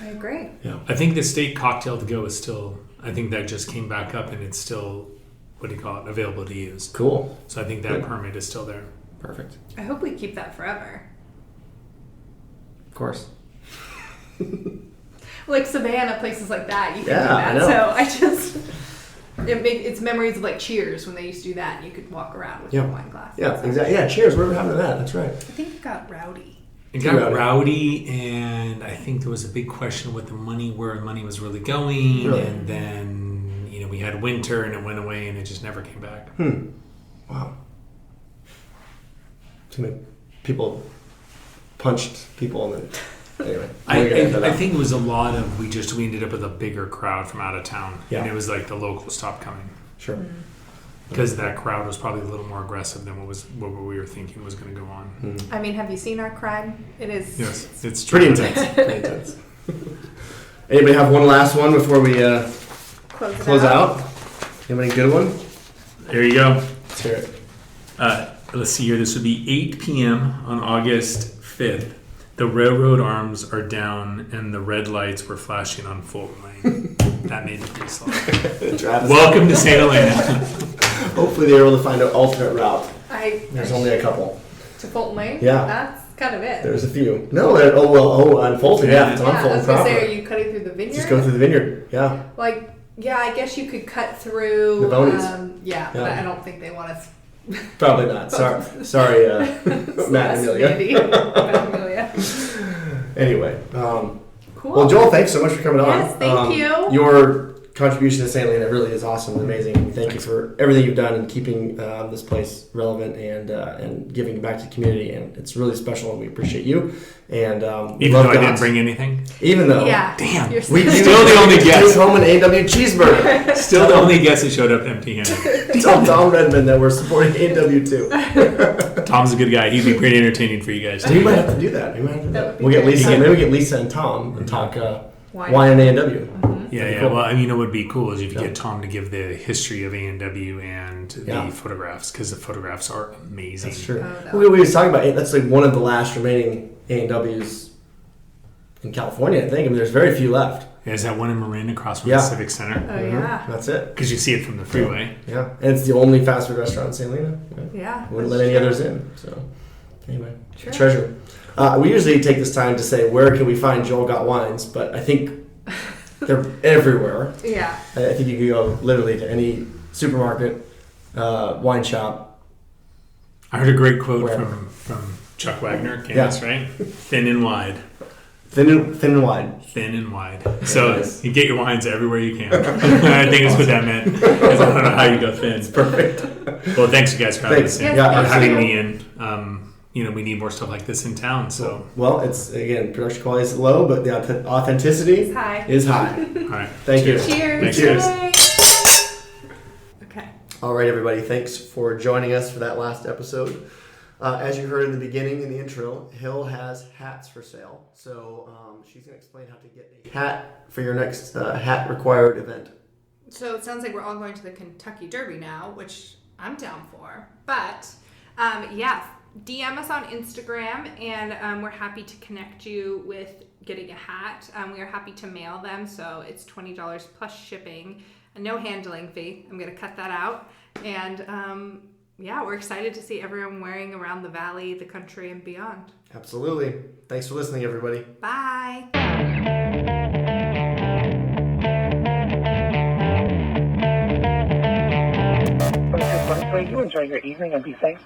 I agree. Yeah. I think the state cocktail to go is still, I think that just came back up and it's still, what do you call it, available to use. Cool. So I think that permit is still there. Perfect. I hope we keep that forever. Of course. Like Savannah, places like that, you can Yeah, do that. I know. So I just, it's memories of like Cheers when they used to do that and you could walk around with your wine glass. Yeah, exactly. Yeah, cheers. Whatever happened to that? That's right. I think it got rowdy. It got rowdy, and I think there was a big question with the money, where money was really going, Really? and then, you know, we had winter and it went away and it just never came back. Wow. Too many people punched people and then, anyway. I think it was a lot of, we ended up with a bigger crowd from out of town. Yeah. And it was like the locals stopped coming. Sure. Because that crowd was probably a little more aggressive than what we were thinking was going to go on. I mean, have you seen our crime? It is. Yes, it's Pretty intense. Pretty intense. Anybody have one last one before we close out? Anybody good one? There you go. Let's hear it. Let's see here. This would be 8 p.m. on August 5th. The railroad arms are down and the red lights were flashing on Fulton Lane. That made me pretty slow. Welcome to St. Helena. Hopefully they were able to find an alternate route. There's only a couple. To Fulton Lane? Yeah. That's kind of it. There's a few. No, on Fulton. Yeah, it's on I Fulton was going to say, proper. are you cutting through the vineyard? Just go through the vineyard. Yeah. Like, yeah, I guess you could cut through. The Bonies. Yeah, but I don't think they want us. Probably not. Sorry, Matt and Amelia. Anyway, Cool. well, Joel, thanks so much for coming on. Yes, thank you. Your contribution to St. Helena really is awesome and amazing. Thank you for everything you've done in keeping this place relevant and giving back to the community. And it's really special, and we appreciate you. And Even though I didn't bring anything? Even though. Yeah. Damn. You're We still the only guest. Home an A&W cheeseburger. Still the only guest that showed up empty-handed. Tell Tom Redmond that we're supporting A&W too. Tom's a good guy. He'd be pretty entertaining for you guys. We might have to do that. We'll get Lisa. Maybe we get Lisa and Tom and talk wine and A&W. Yeah. Cool. Well, I mean, it would be cool is if you get Tom to give the history of A&W and the photographs, because the photographs are amazing. That's true. Oh, We was talking about that's like one of the last remaining A&Ws in California, I think. I mean, there's very few left. Yeah, is that one in Marin across from the Civic Center? Oh, yeah. That's it. Because you see it from the freeway. Yeah. And it's the only fast food restaurant in St. Helena. Yeah. Wouldn't let any others in. So, anyway, True. treasure. We usually take this time to say, where can we find Joel Gott wines? But I think they're everywhere. Yeah. I think you can go literally to any supermarket, wine shop. I heard a great quote Wherever. from Chuck Wagner, Candace, right? Thin and wide. Thin and wide. Thin and wide. So Nice. you get your wines everywhere you can. I think that's what that meant. Because I don't know how you go thin. Perfect. Well, thanks you guys for having Thanks. us in. Yeah, For having absolutely. me in. We need more stuff like this in town. So, Well, it's, again, production quality is low, but the authenticity It's high. is high. all right. Thank you. Cheers. Cheers. Yay. Okay. All right, everybody. Thanks for joining us for that last episode. As you heard in the beginning in the intro, Hill has hats for sale. So she's going to explain how to get a hat for your next hat required event. So it sounds like we're all going to the Kentucky Derby now, which I'm down for. But DM us on Instagram, and we're happy to connect you with getting a hat. We are happy to mail them, so it's $20 plus shipping, and no handling fee. I'm going to cut that out. And we're excited to see everyone wearing around the valley, the country, and beyond. Absolutely. Thanks for listening, everybody. Bye. You enjoy your evening and be safe.